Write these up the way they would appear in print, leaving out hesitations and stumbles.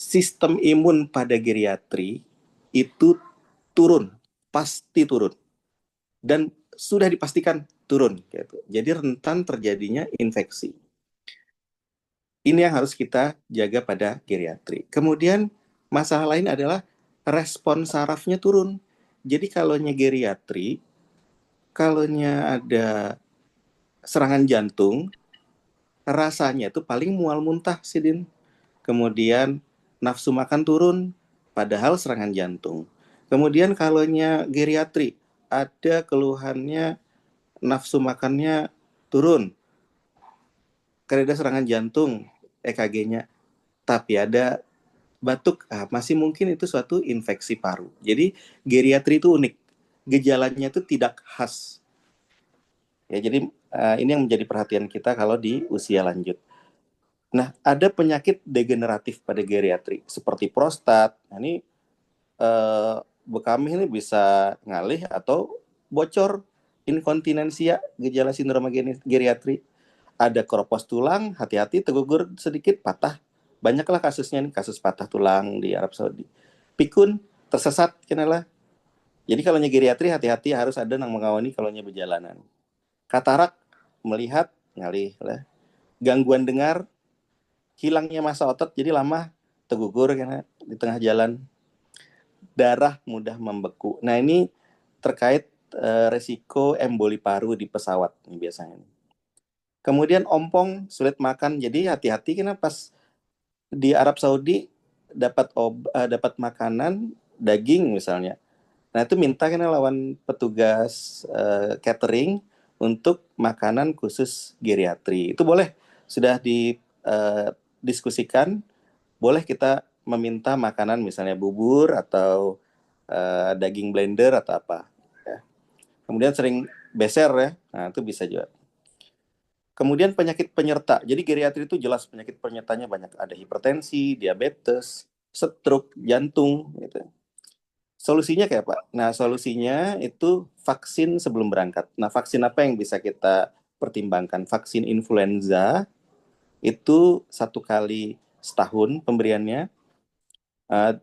sistem imun pada geriatri itu turun, pasti turun, dan sudah dipastikan turun gitu. Jadi rentan terjadinya infeksi. Ini yang harus kita jaga pada geriatri. Kemudian masalah lain adalah respon sarafnya turun. Jadi kalaunya geriatri, kalaunya ada serangan jantung, rasanya itu paling mual muntah, Sidin. Kemudian nafsu makan turun, padahal serangan jantung. Kemudian kalaunya geriatri, ada keluhannya nafsu makannya turun, karena ada serangan jantung, EKG-nya, tapi ada batuk, masih mungkin itu suatu infeksi paru. Jadi geriatri itu unik, gejalanya itu tidak khas. Ya, jadi ini yang menjadi perhatian kita kalau di usia lanjut. Nah, ada penyakit degeneratif pada geriatri seperti prostat. Nah, ini bekami ini bisa ngalih atau bocor, inkontinensia, gejala sindrom geriatri. Ada keropos tulang, hati-hati tergugur sedikit patah. Banyaklah kasusnya nih, kasus patah tulang di Arab Saudi. Pikun, tersesat, kenalah. Jadi kalau geriatri hati-hati, harus ada yang mengawani kalau berjalanan. Katarak, melihat, ngalih lah. Gangguan dengar, hilangnya masa otot, jadi lama tergugur karena di tengah jalan. Darah mudah membeku. Nah ini terkait resiko emboli paru di pesawat nih biasanya. Kemudian ompong, sulit makan, jadi hati-hati karena pas di Arab Saudi dapat makanan daging misalnya. Nah itu minta kan lawan petugas catering untuk makanan khusus geriatri. Itu boleh, sudah didiskusikan, boleh kita meminta makanan misalnya bubur atau daging blender atau apa. Ya. Kemudian sering beser ya, nah itu bisa juga. Kemudian penyakit penyerta. Jadi geriatri itu jelas penyakit penyertanya banyak. Ada hipertensi, diabetes, stroke, jantung. Gitu. Solusinya kayak apa? Nah, solusinya itu vaksin sebelum berangkat. Nah, vaksin apa yang bisa kita pertimbangkan? Vaksin influenza itu 1 kali setahun pemberiannya,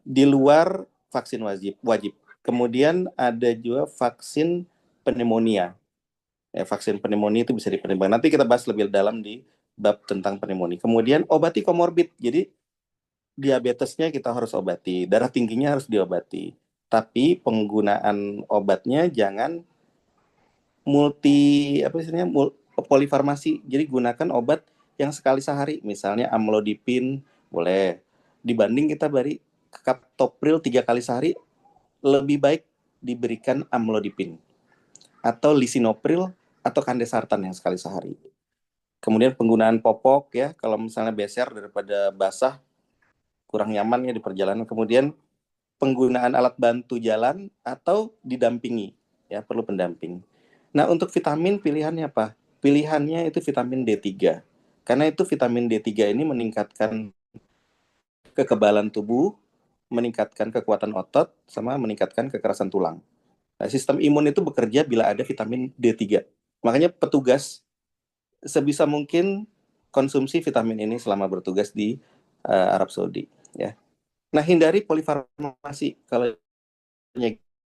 di luar vaksin wajib. Kemudian ada juga vaksin pneumonia. Ya, vaksin pneumonia itu bisa dipertimbangkan. Nanti kita bahas lebih dalam di bab tentang pneumonia. Kemudian obati komorbid. Jadi diabetesnya kita harus obati, darah tingginya harus diobati. Tapi penggunaan obatnya jangan polifarmasi. Jadi gunakan obat yang sekali sehari, misalnya amlodipin boleh. Dibanding kita beri kaptopril 3 kali sehari, lebih baik diberikan amlodipin atau lisinopril atau kandesartan yang sekali sehari. Kemudian penggunaan popok ya, kalau misalnya beser daripada basah kurang nyaman ya di perjalanan. Kemudian penggunaan alat bantu jalan atau didampingi ya, perlu pendamping. Nah, untuk vitamin pilihannya apa? Pilihannya itu vitamin D3. Karena itu vitamin D3 ini meningkatkan kekebalan tubuh, meningkatkan kekuatan otot, sama meningkatkan kekerasan tulang. Nah, sistem imun itu bekerja bila ada vitamin D3. Makanya petugas sebisa mungkin konsumsi vitamin ini selama bertugas di Arab Saudi. Ya. Nah, hindari polifarmasi kalau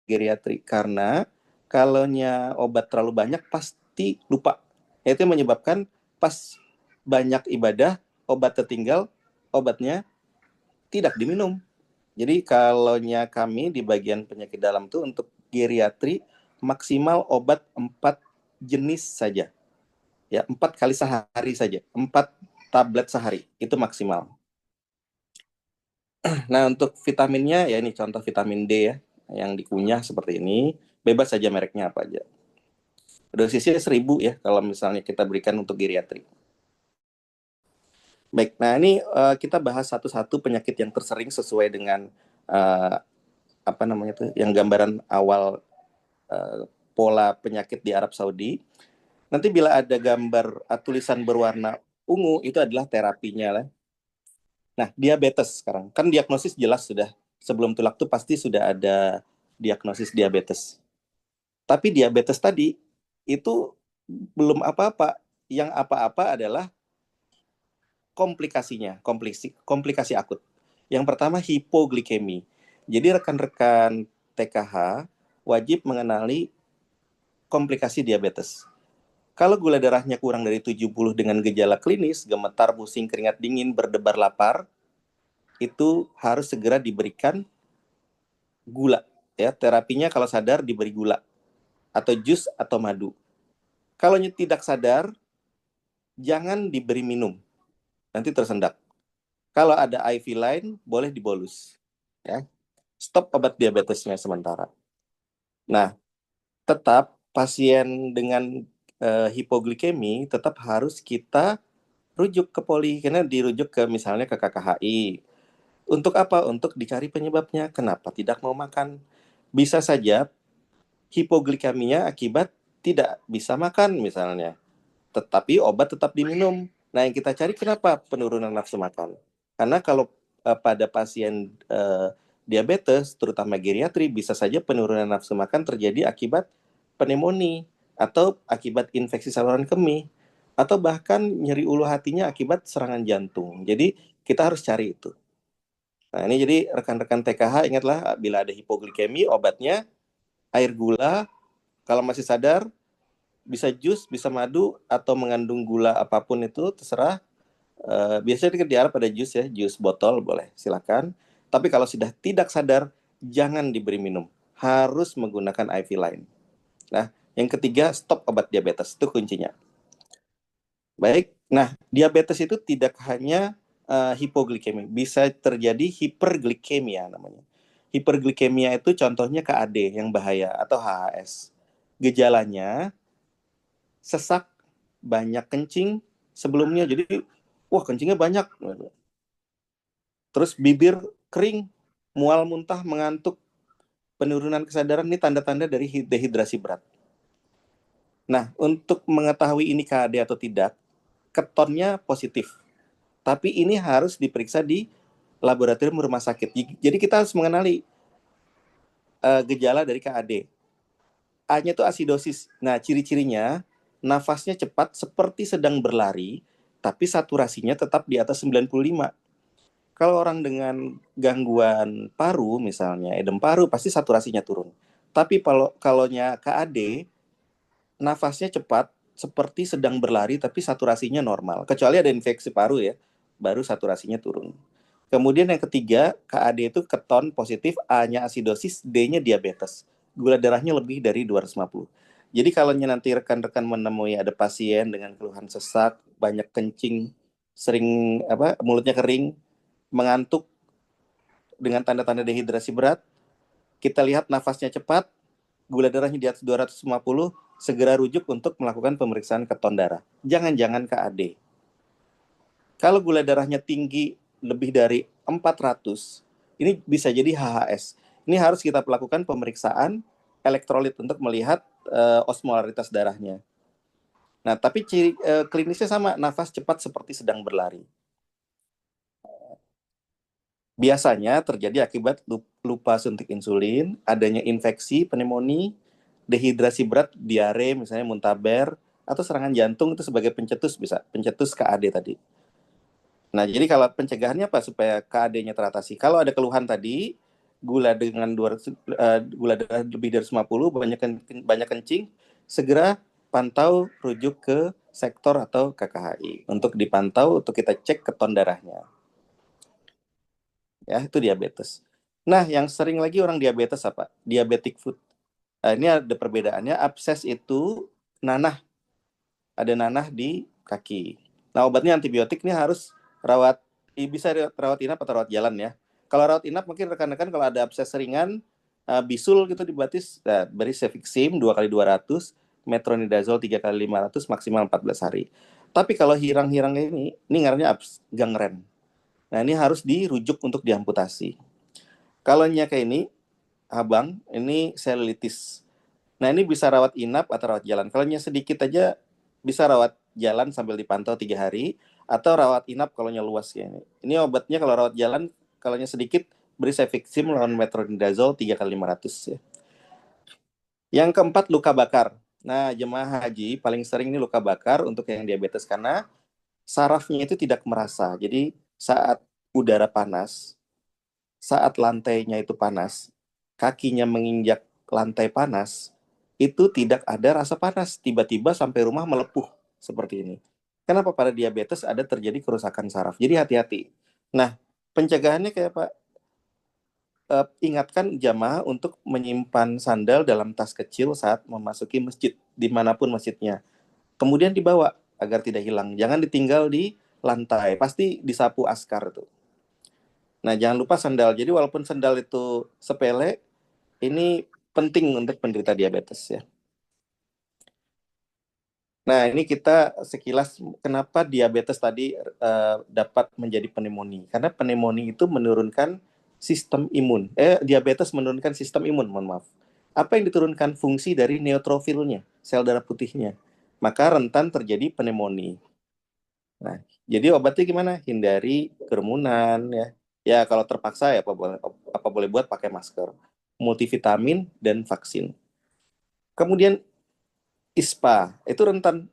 geriatri, karena kalaunya obat terlalu banyak pasti lupa. Itu yang menyebabkan pas banyak ibadah, obat tertinggal, obatnya tidak diminum. Jadi kalaunya kami di bagian penyakit dalam tuh untuk geriatri maksimal obat 4 jenis saja. Ya, 4 kali sehari saja. 4 tablet sehari itu maksimal. Nah, untuk vitaminnya ya ini contoh vitamin D ya, yang dikunyah seperti ini. Bebas saja mereknya apa aja. Dosisnya 1.000 ya kalau misalnya kita berikan untuk geriatri. Baik, nah ini kita bahas satu-satu penyakit yang tersering sesuai dengan uh, apa namanya tuh, yang gambaran awal pola penyakit di Arab Saudi. Nanti bila ada gambar tulisan berwarna ungu itu adalah terapinya lah. Nah, diabetes sekarang kan diagnosis jelas sudah, sebelum tulak tuh pasti sudah ada diagnosis diabetes. Tapi diabetes tadi itu belum apa-apa. Yang apa-apa adalah komplikasinya, komplikasi akut. Yang pertama hipoglikemi. Jadi rekan-rekan TKH wajib mengenali komplikasi diabetes. Kalau gula darahnya kurang dari 70 dengan gejala klinis, gemetar, pusing, keringat dingin, berdebar lapar, itu harus segera diberikan gula. Ya, terapinya kalau sadar diberi gula atau jus atau madu. Kalau tidak sadar, jangan diberi minum, nanti tersendak. Kalau ada IV line, boleh dibolus. Ya, stop obat diabetesnya sementara. Nah, tetap pasien dengan hipoglikemi tetap harus kita rujuk ke poli, karena dirujuk ke misalnya ke KKHI. Untuk apa? Untuk dicari penyebabnya. Kenapa tidak mau makan? Bisa saja hipoglikeminya akibat tidak bisa makan misalnya, tetapi obat tetap diminum. Nah, yang kita cari kenapa penurunan nafsu makan? Karena kalau pada pasien diabetes, terutama geriatri, bisa saja penurunan nafsu makan terjadi akibat pneumonia atau akibat infeksi saluran kemih atau bahkan nyeri ulu hatinya akibat serangan jantung. Jadi kita harus cari itu. Nah, ini jadi rekan-rekan TKH ingatlah bila ada hipoglikemi obatnya air gula, kalau masih sadar bisa jus, bisa madu atau mengandung gula apapun itu terserah. Biasanya diarah pada jus ya, jus botol boleh, silakan. Tapi kalau sudah tidak sadar, jangan diberi minum. Harus menggunakan IV line. Nah, yang ketiga, stop obat diabetes. Itu kuncinya. Baik, nah diabetes itu tidak hanya hipoglikemia, bisa terjadi hiperglikemia namanya. Hiperglikemia itu contohnya KAD yang bahaya atau HHS. Gejalanya sesak, banyak kencing sebelumnya, jadi wah kencingnya banyak. Terus bibir kering, mual muntah, mengantuk, penurunan kesadaran, ini tanda-tanda dari dehidrasi berat. Nah, untuk mengetahui ini KAD atau tidak, ketonnya positif. Tapi ini harus diperiksa di laboratorium rumah sakit. Jadi kita harus mengenali gejala dari KAD. A-nya itu asidosis. Nah, ciri-cirinya nafasnya cepat seperti sedang berlari, tapi saturasinya tetap di atas 95. Kalau orang dengan gangguan paru misalnya, edem paru, pasti saturasinya turun. Tapi kalau KAD, nafasnya cepat seperti sedang berlari tapi saturasinya normal. Kecuali ada infeksi paru ya, baru saturasinya turun. Kemudian yang ketiga, KAD itu keton positif, A-nya asidosis, D-nya diabetes. Gula darahnya lebih dari 250. Jadi kalau nanti rekan-rekan menemui ada pasien dengan keluhan sesak, banyak kencing, sering mulutnya kering, mengantuk dengan tanda-tanda dehidrasi berat, kita lihat nafasnya cepat, gula darahnya di atas 250, segera rujuk untuk melakukan pemeriksaan keton darah. Jangan-jangan KAD. Kalau gula darahnya tinggi lebih dari 400, ini bisa jadi HHS. Ini harus kita lakukan pemeriksaan elektrolit untuk melihat osmolaritas darahnya. Nah, tapi ciri klinisnya sama, nafas cepat seperti sedang berlari. Biasanya terjadi akibat lupa suntik insulin, adanya infeksi, pneumonia, dehidrasi berat, diare, misalnya muntaber, atau serangan jantung itu sebagai pencetus bisa, pencetus KAD tadi. Nah, jadi kalau pencegahannya apa supaya KAD-nya teratasi? Kalau ada keluhan tadi, gula dengan 200, gula darah lebih dari 50, banyak kencing, segera pantau rujuk ke sektor atau KKHI untuk dipantau, untuk kita cek keton darahnya. Ya, itu diabetes. Nah, yang sering lagi orang diabetes apa? Diabetic foot. Nah, ini ada perbedaannya. Abses itu nanah, ada nanah di kaki. Nah, obatnya antibiotik ini harus rawat, bisa rawat inap atau rawat jalan ya. Kalau rawat inap mungkin rekan-rekan kalau ada abses ringan, bisul gitu dibatis, beri cefixim 2x200, metronidazole 3x500, maksimal 14 hari. Tapi kalau hirang-hirang ini ngarannya gangren. Nah, ini harus dirujuk untuk diamputasi. Kalau kayak ini, abang, ini selulitis. Nah, ini bisa rawat inap atau rawat jalan. Kalau sedikit aja, bisa rawat jalan sambil dipantau 3 hari, atau rawat inap kalau luas ya. Ini obatnya kalau rawat jalan, kalau sedikit, beri cefixim lawan metronidazole 3x500 ya. Yang keempat, luka bakar. Nah, jemaah haji paling sering ini luka bakar untuk yang diabetes karena sarafnya itu tidak merasa. Jadi saat udara panas, saat lantainya itu panas, kakinya menginjak lantai panas, itu tidak ada rasa panas. Tiba-tiba sampai rumah melepuh seperti ini. Kenapa pada diabetes ada terjadi kerusakan saraf? Jadi hati-hati. Nah, pencegahannya kayak Pak, ingatkan jamaah untuk menyimpan sandal dalam tas kecil saat memasuki masjid, dimanapun masjidnya. Kemudian dibawa agar tidak hilang. Jangan ditinggal di lantai. Pasti disapu askar tuh. Nah, jangan lupa sandal. Jadi walaupun sandal itu sepele, ini penting untuk penderita diabetes ya. Nah, ini kita sekilas kenapa diabetes tadi dapat menjadi pneumonia. Karena pneumonia itu menurunkan sistem imun. Diabetes menurunkan sistem imun, mohon maaf. Apa yang diturunkan? Fungsi dari neutrofilnya, sel darah putihnya. Maka rentan terjadi pneumonia. Nah, jadi obatnya gimana? Hindari kerumunan ya. Ya kalau terpaksa ya apa boleh buat pakai masker, multivitamin dan vaksin. Kemudian ISPA itu rentan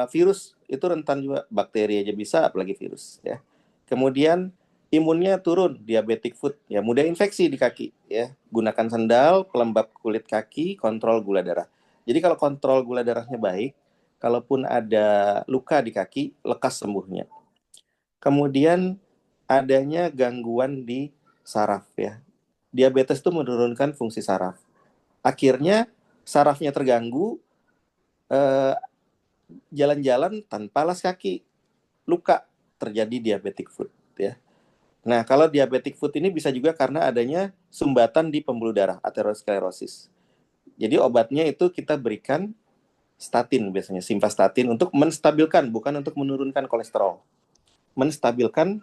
virus, itu rentan juga bakteri aja bisa, apalagi virus ya. Kemudian imunnya turun, diabetic foot ya, mudah infeksi di kaki ya. Gunakan sandal, pelembab kulit kaki, kontrol gula darah. Jadi kalau kontrol gula darahnya baik, kalaupun ada luka di kaki, lekas sembuhnya. Kemudian adanya gangguan di saraf ya. Diabetes itu menurunkan fungsi saraf. Akhirnya sarafnya terganggu, eh, jalan-jalan tanpa alas kaki, luka, terjadi diabetic foot ya. Nah, kalau diabetic foot ini bisa juga karena adanya sumbatan di pembuluh darah, aterosklerosis. Jadi obatnya itu kita berikan statin biasanya, simvastatin untuk menstabilkan, bukan untuk menurunkan kolesterol. Menstabilkan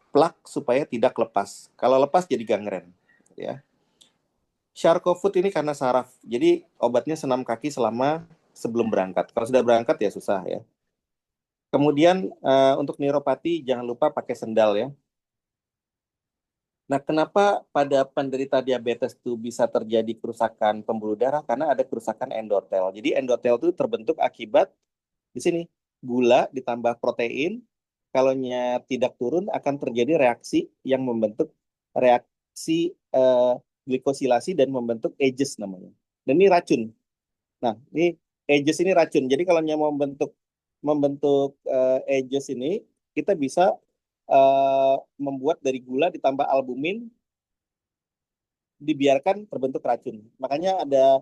plak supaya tidak lepas. Kalau lepas jadi gangren ya. Charcot ini karena saraf. Jadi obatnya senam kaki selama sebelum berangkat. Kalau sudah berangkat ya susah ya. Kemudian untuk neuropati jangan lupa pakai sendal ya. Nah, kenapa pada penderita diabetes itu bisa terjadi kerusakan pembuluh darah? Karena ada kerusakan endotel. Jadi endotel itu terbentuk akibat di sini gula ditambah protein. Kalau tidak turun akan terjadi reaksi yang membentuk reaksi glikosilasi dan membentuk ages namanya. Dan ini racun. Nah, ini ages ini racun. Jadi kalau mau membentuk ages ini, kita bisa membuat dari gula ditambah albumin, dibiarkan terbentuk racun. Makanya ada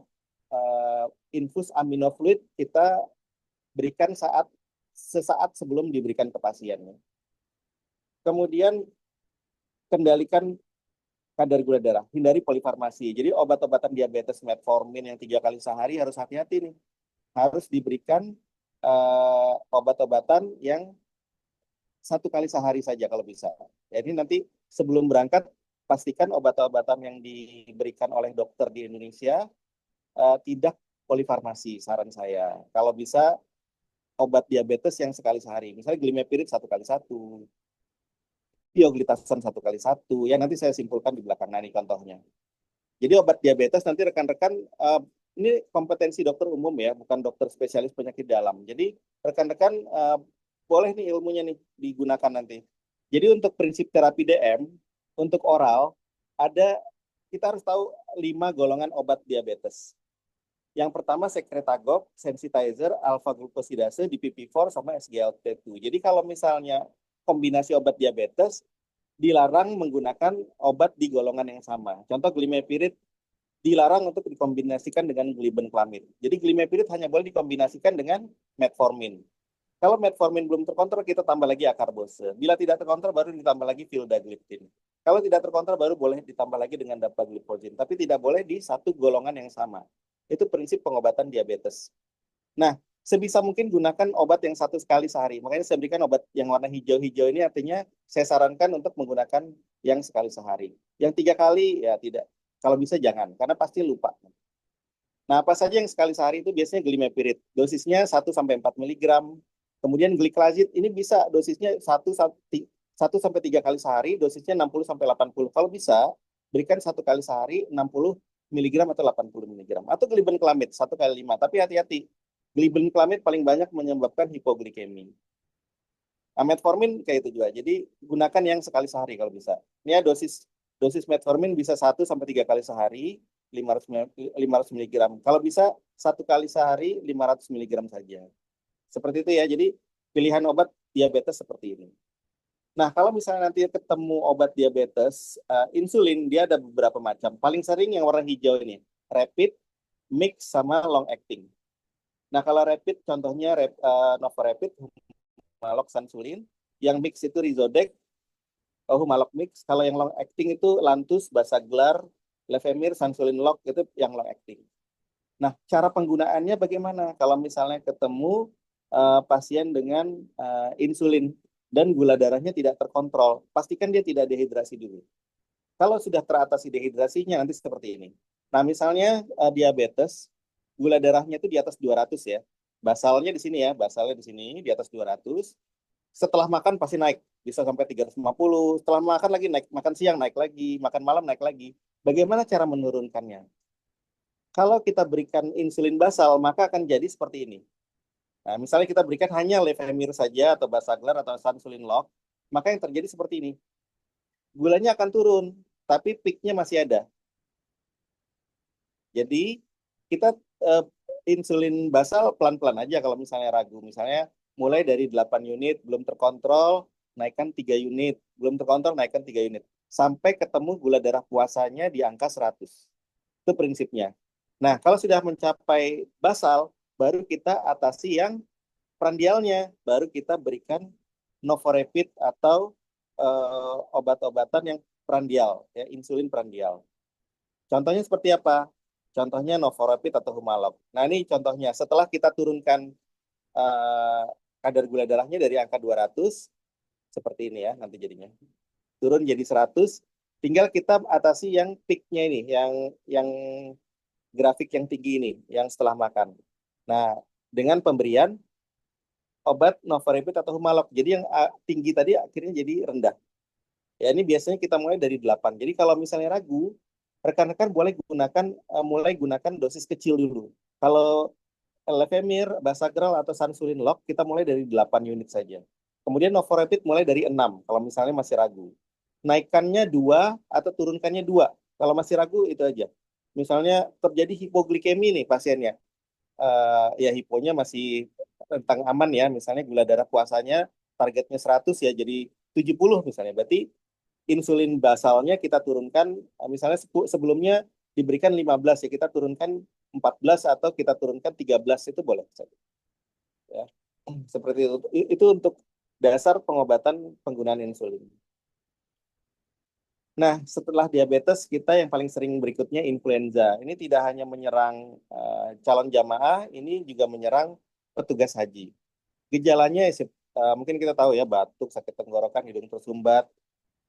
infus aminofluid kita berikan sesaat sebelum diberikan ke pasiennya. Kemudian kendalikan kadar gula darah, hindari polifarmasi. Jadi obat-obatan diabetes metformin yang 3 kali sehari harus hati-hati nih. Harus diberikan obat-obatan yang 1 kali sehari saja kalau bisa. Jadi nanti sebelum berangkat pastikan obat-obatan yang diberikan oleh dokter di Indonesia tidak polifarmasi, saran saya. Kalau bisa obat diabetes yang 1 kali sehari, misalnya Glimepirid 1 kali 1, pioglitason 1 kali 1. Ya nanti saya simpulkan di belakang. Nah ini contohnya. Jadi obat diabetes nanti rekan-rekan ini kompetensi dokter umum ya, bukan dokter spesialis penyakit dalam. Jadi rekan-rekan boleh nih ilmunya nih digunakan nanti. Jadi untuk prinsip terapi DM untuk oral ada, kita harus tahu 5 golongan obat diabetes. Yang pertama secretagogue, sensitizer, alpha glucosidase, DPP-4 sama SGLT2. Jadi kalau misalnya kombinasi obat diabetes dilarang menggunakan obat di golongan yang sama. Contoh Glimepirid dilarang untuk dikombinasikan dengan glibenclamid. Jadi Glimepirid hanya boleh dikombinasikan dengan metformin. Kalau metformin belum terkontrol, kita tambah lagi akarbose. Bila tidak terkontrol, baru ditambah lagi vildagliptin. Kalau tidak terkontrol, baru boleh ditambah lagi dengan dapagliflozin. Tapi tidak boleh di satu golongan yang sama. Itu prinsip pengobatan diabetes. Nah, sebisa mungkin gunakan obat yang 1 kali sehari. Makanya saya berikan obat yang warna hijau-hijau ini, artinya saya sarankan untuk menggunakan yang 1 kali sehari. Yang 3 kali ya tidak. Kalau bisa jangan, karena pasti lupa. Nah, apa saja yang 1 kali sehari itu biasanya Glimepirid. Dosisnya 1 sampai 4 mg. Kemudian Gliclazid ini bisa dosisnya 1 sampai 3 kali sehari, dosisnya 60 sampai 80. Kalau bisa, berikan 1 kali sehari 60 mg atau 80 mg. Atau glibenclamid 1 kali 5. Tapi hati-hati, glibenclamid paling banyak menyebabkan hipoglikemi. Metformin kayak itu juga. Jadi gunakan yang 1 kali sehari kalau bisa. Ini ya dosis Dosis metformin bisa 1 sampai 3 kali sehari, 500 miligram. Kalau bisa 1 kali sehari 500 miligram saja. Seperti itu ya. Jadi pilihan obat diabetes seperti ini. Nah, kalau misalnya nanti ketemu obat diabetes, insulin dia ada beberapa macam. Paling sering yang warna hijau ini, rapid, mix, sama long acting. Nah, kalau rapid contohnya Novorapid, Humalog, Sansulin. Yang mix itu Rizodex, Humalog mix. Kalau yang long acting itu Lantus, Basaglar, Levemir, Sansulin Lock, itu yang long acting. Nah, cara penggunaannya bagaimana? Kalau misalnya ketemu pasien dengan insulin dan gula darahnya tidak terkontrol, pastikan dia tidak dehidrasi dulu. Kalau sudah teratasi dehidrasinya, nanti seperti ini. Nah, misalnya diabetes, gula darahnya itu di atas 200 ya. Basalnya di sini ya, basalnya di sini di atas 200. Setelah makan pasti naik, bisa sampai 350. Setelah makan lagi naik, makan siang naik lagi, makan malam naik lagi. Bagaimana cara menurunkannya? Kalau kita berikan insulin basal, maka akan jadi seperti ini. Nah, misalnya kita berikan hanya Levemir saja atau Basaglar atau Sansulin Lock, maka yang terjadi seperti ini. Gulanya akan turun, tapi peaknya masih ada. Jadi kita eh, insulin basal pelan-pelan aja kalau misalnya ragu. Misalnya mulai dari 8 unit, belum terkontrol, naikkan 3 unit. Belum terkontrol, naikkan 3 unit. Sampai ketemu gula darah puasanya di angka 100. Itu prinsipnya. Nah, kalau sudah mencapai basal, baru kita atasi yang prandialnya. Baru kita berikan Novorapid atau obat-obatan yang prandial, ya, insulin prandial. Contohnya seperti apa? Contohnya Novorapid atau Humalog. Nah, ini contohnya. Setelah kita turunkan eh, kadar gula darahnya dari angka 200, seperti ini ya nanti jadinya. Turun jadi 100, tinggal kita atasi yang peaknya ini, yang grafik yang tinggi ini, yang setelah makan. Nah, dengan pemberian obat Novorapid atau Humalog. Jadi yang tinggi tadi akhirnya jadi rendah. Ya, ini biasanya kita mulai dari 8. Jadi kalau misalnya ragu, rekan-rekan boleh mulai gunakan dosis kecil dulu. Kalau Levemir, Basagral, atau Sansulin Lock, kita mulai dari 8 unit saja. Kemudian Novorapid mulai dari 6, kalau misalnya masih ragu. Naikkannya 2 atau turunkannya 2. Kalau masih ragu, itu aja. Misalnya terjadi hipoglikemi nih pasiennya. Ya hiponya masih rentang aman ya. Misalnya gula darah puasanya targetnya 100 ya, jadi 70 misalnya. Berarti insulin basalnya kita turunkan, misalnya sebelumnya diberikan 15 ya, kita turunkan 14 atau kita turunkan 13 itu boleh saja. Ya. Seperti itu. Itu untuk dasar pengobatan penggunaan insulin. Nah, setelah diabetes, kita yang paling sering berikutnya influenza. Ini tidak hanya menyerang calon jamaah, ini juga menyerang petugas haji. Gejalanya mungkin kita tahu ya, batuk, sakit tenggorokan, hidung tersumbat,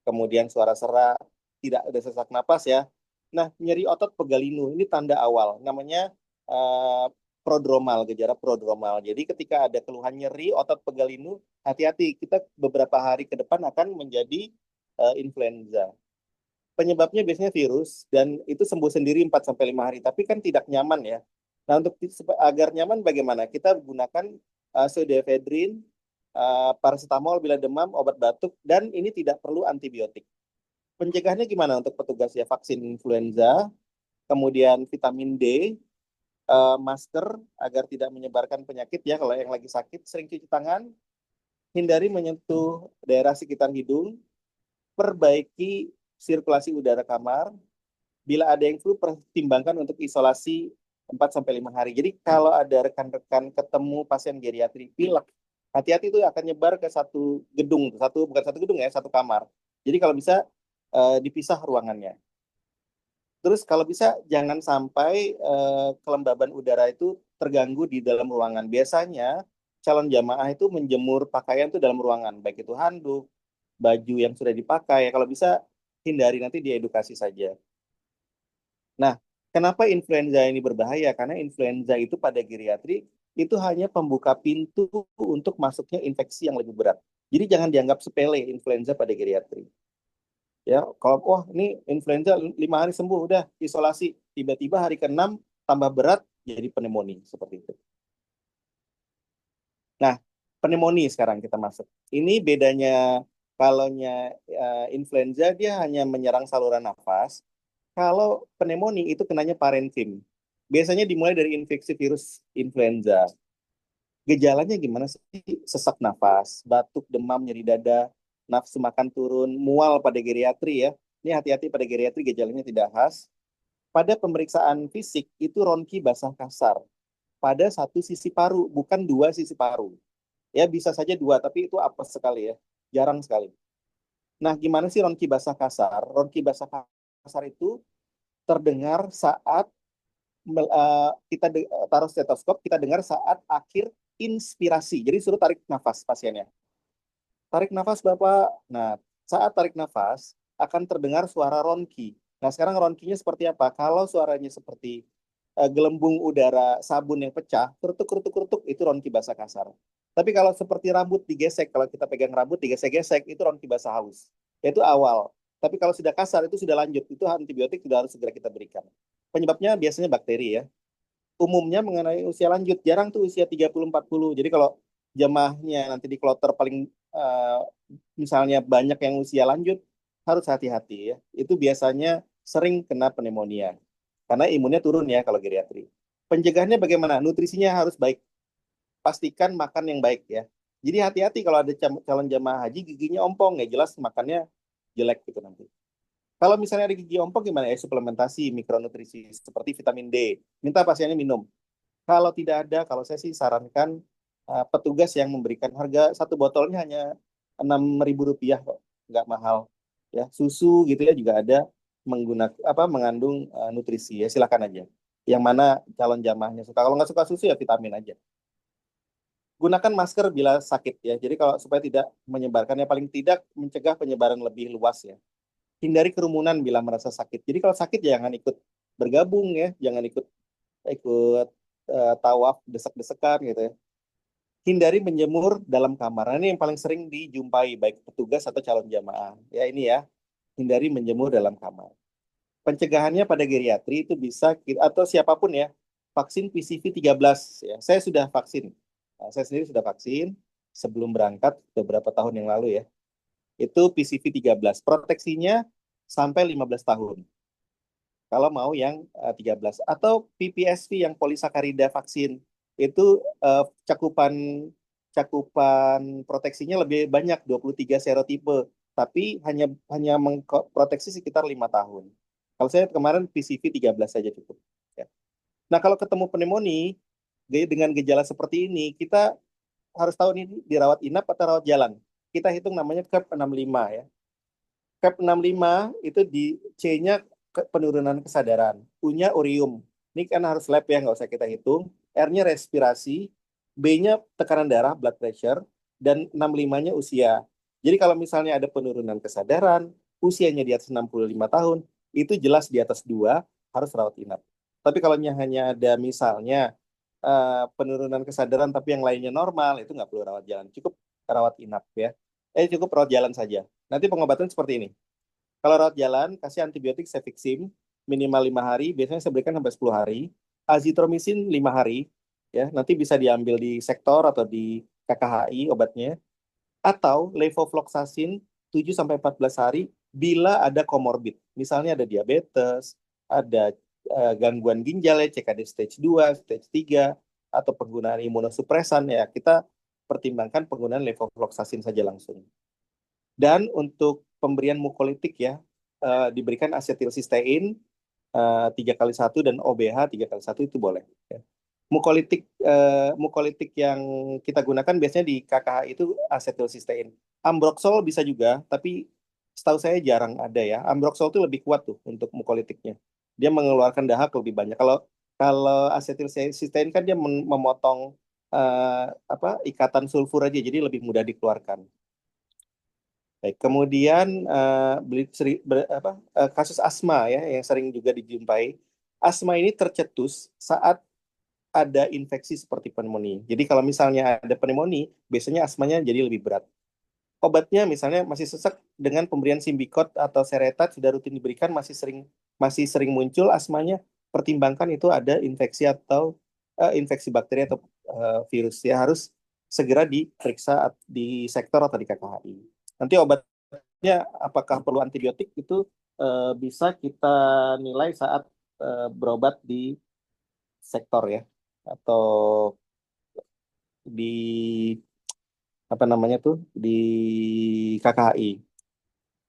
kemudian suara serak, tidak ada sesak napas ya. Nah, nyeri otot pegalinu ini tanda awal, namanya eh, prodromal, gejala prodromal. Jadi ketika ada keluhan nyeri otot pegalinu, hati-hati, kita beberapa hari ke depan akan menjadi influenza. Penyebabnya biasanya virus dan itu sembuh sendiri 4 sampai 5 hari, tapi kan tidak nyaman ya. Nah, untuk agar nyaman bagaimana? Kita gunakan pseudoephedrine, paracetamol bila demam, obat batuk, dan ini tidak perlu antibiotik. Pencegahannya gimana untuk petugas ya? Vaksin influenza, kemudian vitamin D, masker agar tidak menyebarkan penyakit ya. Kalau yang lagi sakit, sering cuci tangan, hindari menyentuh daerah sekitar hidung, perbaiki sirkulasi udara kamar. Bila ada yang flu, pertimbangkan untuk isolasi 4 sampai 5 hari. Jadi kalau ada rekan-rekan ketemu pasien geriatri pilek, hati-hati itu akan nyebar ke satu gedung, bukan satu gedung ya, satu kamar. Jadi kalau bisa dipisah ruangannya. Terus kalau bisa jangan sampai kelembaban udara itu terganggu di dalam ruangan. Biasanya calon jamaah itu menjemur pakaian itu dalam ruangan, baik itu handuk, baju yang sudah dipakai. Kalau bisa hindari, nanti diedukasi saja. Nah, kenapa influenza ini berbahaya? Karena influenza itu pada geriatri itu hanya pembuka pintu untuk masuknya infeksi yang lebih berat. Jadi jangan dianggap sepele influenza pada geriatri. Ya, kalau wah ini influenza 5 hari sembuh, udah isolasi, tiba-tiba hari ke-6 tambah berat jadi pneumonia seperti itu. Nah, pneumonia sekarang kita masuk. Ini bedanya Kalaunya influenza dia hanya menyerang saluran nafas. Kalau pneumonia itu kenanya parenkim. Biasanya dimulai dari infeksi virus influenza. Gejalanya gimana sih? Sesak nafas, batuk, demam, nyeri dada, nafsu makan turun, mual pada geriatri ya. Ini hati-hati pada geriatri gejalanya tidak khas. Pada pemeriksaan fisik itu ronki basah kasar pada satu sisi paru, bukan dua sisi paru. Ya bisa saja dua, tapi itu apa sekali ya, jarang sekali. Nah, gimana sih ronki basah kasar? Ronki basah kasar itu terdengar saat kita taruh stetoskop, kita dengar saat akhir inspirasi. Jadi suruh tarik nafas pasiennya. Tarik nafas Bapak. Nah, saat tarik nafas akan terdengar suara ronki. Nah, sekarang ronkinya seperti apa? Kalau suaranya seperti gelembung udara sabun yang pecah, kerutuk-kerutuk-kerutuk, itu ronki basah kasar. Tapi kalau seperti rambut digesek, kalau kita pegang rambut digesek-gesek, itu ronki basah haus. Itu awal. Tapi kalau sudah kasar, itu sudah lanjut. Itu antibiotik sudah harus segera kita berikan. Penyebabnya biasanya bakteri ya. Umumnya mengenai usia lanjut, jarang tuh usia 30-40. Jadi kalau jemaahnya nanti di kloter paling misalnya banyak yang usia lanjut, harus hati-hati ya. Itu biasanya sering kena pneumonia. Karena imunnya turun ya kalau geriatri. Pencegahannya bagaimana? Nutrisinya harus baik. Pastikan makan yang baik ya. Jadi hati-hati kalau ada calon jemaah haji giginya ompong, ya jelas makannya jelek gitu nanti. Kalau misalnya ada gigi ompong gimana ya? Suplementasi mikronutrisi seperti vitamin D. Minta pasiennya minum. Kalau tidak ada, kalau saya sih sarankan petugas yang memberikan harga satu botolnya hanya Rp6.000 kok, nggak mahal. Ya, susu gitu ya juga ada menggunakan apa mengandung nutrisi ya silakan aja. Yang mana calon jamaahnya suka. Kalau nggak suka susu ya vitamin aja. Gunakan masker bila sakit ya. Jadi kalau supaya tidak menyebarkannya paling tidak mencegah penyebaran lebih luas ya. Hindari kerumunan bila merasa sakit. Jadi kalau sakit jangan ikut bergabung ya, jangan ikut ikut tawaf desek-desekan gitu ya. Hindari menjemur dalam kamar. Nah, ini yang paling sering dijumpai baik petugas atau calon jamaah. Ya ini ya, hindari menjemur dalam kamar. Pencegahannya pada geriatri itu bisa atau siapapun ya, vaksin PCV 13 ya. Saya sudah vaksin. Nah, saya sendiri sudah vaksin sebelum berangkat beberapa tahun yang lalu ya. Itu PCV 13. Proteksinya sampai 15 tahun. Kalau mau yang 13 atau PPSV yang polisakarida vaksin itu cakupan cakupan proteksinya lebih banyak 23 serotipe tapi hanya mengproteksi sekitar 5 tahun. Kalau saya kemarin PCV 13 saja cukup. Ya. Nah, kalau ketemu pneumonia dengan gejala seperti ini, kita harus tahu ini dirawat inap atau rawat jalan. Kita hitung namanya CAP 65 ya. CAP 65 itu di C-nya penurunan kesadaran. U-nya urium. Ini kan harus lab ya, nggak usah kita hitung. R-nya respirasi, B-nya tekanan darah, blood pressure, dan 65-nya usia. Jadi kalau misalnya ada penurunan kesadaran, usianya di atas 65 tahun, itu jelas di atas 2, harus rawat inap. Tapi kalau hanya ada misalnya penurunan kesadaran tapi yang lainnya normal, itu nggak perlu rawat jalan. Cukup rawat inap ya. Cukup rawat jalan saja. Nanti pengobatan seperti ini. Kalau rawat jalan, kasih antibiotik cefixim minimal 5 hari, biasanya saya berikan sampai 10 hari. Azitromisin 5 hari, ya nanti bisa diambil di sektor atau di KKHI obatnya. Atau levofloxacin 7 sampai 14 hari bila ada komorbid. Misalnya ada diabetes, ada gangguan ginjal ya, CKD stage 2, stage 3, atau penggunaan imunosupresan ya, kita pertimbangkan penggunaan levofloxacin saja langsung. Dan untuk pemberian mukolitik ya, diberikan asetilsistein 3x1 dan OBH 3x1 itu boleh. Ya. Mukolitik yang kita gunakan biasanya di KKH itu asetilsistein. Ambroxol bisa juga, tapi setahu saya jarang ada ya. Ambroxol itu lebih kuat tuh untuk mukolitiknya. Dia mengeluarkan dahak lebih banyak. Kalau kalau asetilsistein kan dia memotong ikatan sulfur aja, jadi lebih mudah dikeluarkan. Baik, kemudian kasus asma ya yang sering juga dijumpai. Asma ini tercetus saat ada infeksi seperti pneumonia. Jadi kalau misalnya ada pneumonia, biasanya asmanya jadi lebih berat. Obatnya misalnya masih sesak dengan pemberian Symbicort atau Seretat sudah rutin diberikan masih sering muncul asmanya, pertimbangkan itu ada infeksi atau infeksi bakteri atau virus ya harus segera diperiksa di sektor atau di KKHI. Nanti obatnya apakah perlu antibiotik itu bisa kita nilai saat berobat di sektor ya, atau di apa namanya tuh, di KKHI.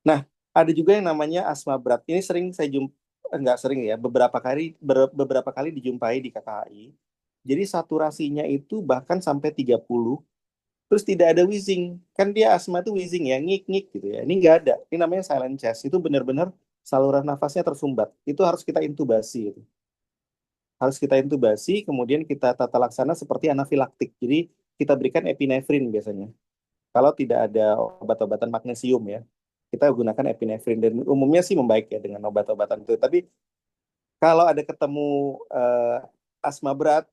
Nah, ada juga yang namanya asma berat. Ini sering saya enggak sering ya, beberapa kali dijumpai di KKHI. Jadi saturasinya itu bahkan sampai 30, terus tidak ada wheezing. Kan dia asma itu wheezing ya, ngik-ngik gitu ya. Ini nggak ada. Ini namanya silent chest. Itu benar-benar saluran nafasnya tersumbat. Itu harus kita intubasi. Itu. Harus kita intubasi, kemudian kita tata laksana seperti anafilaktik. Jadi kita berikan epinefrin biasanya. Kalau tidak ada obat-obatan magnesium ya, kita gunakan epinefrin, dan umumnya sih membaik ya dengan obat-obatan itu. Tapi kalau ada ketemu asma berat,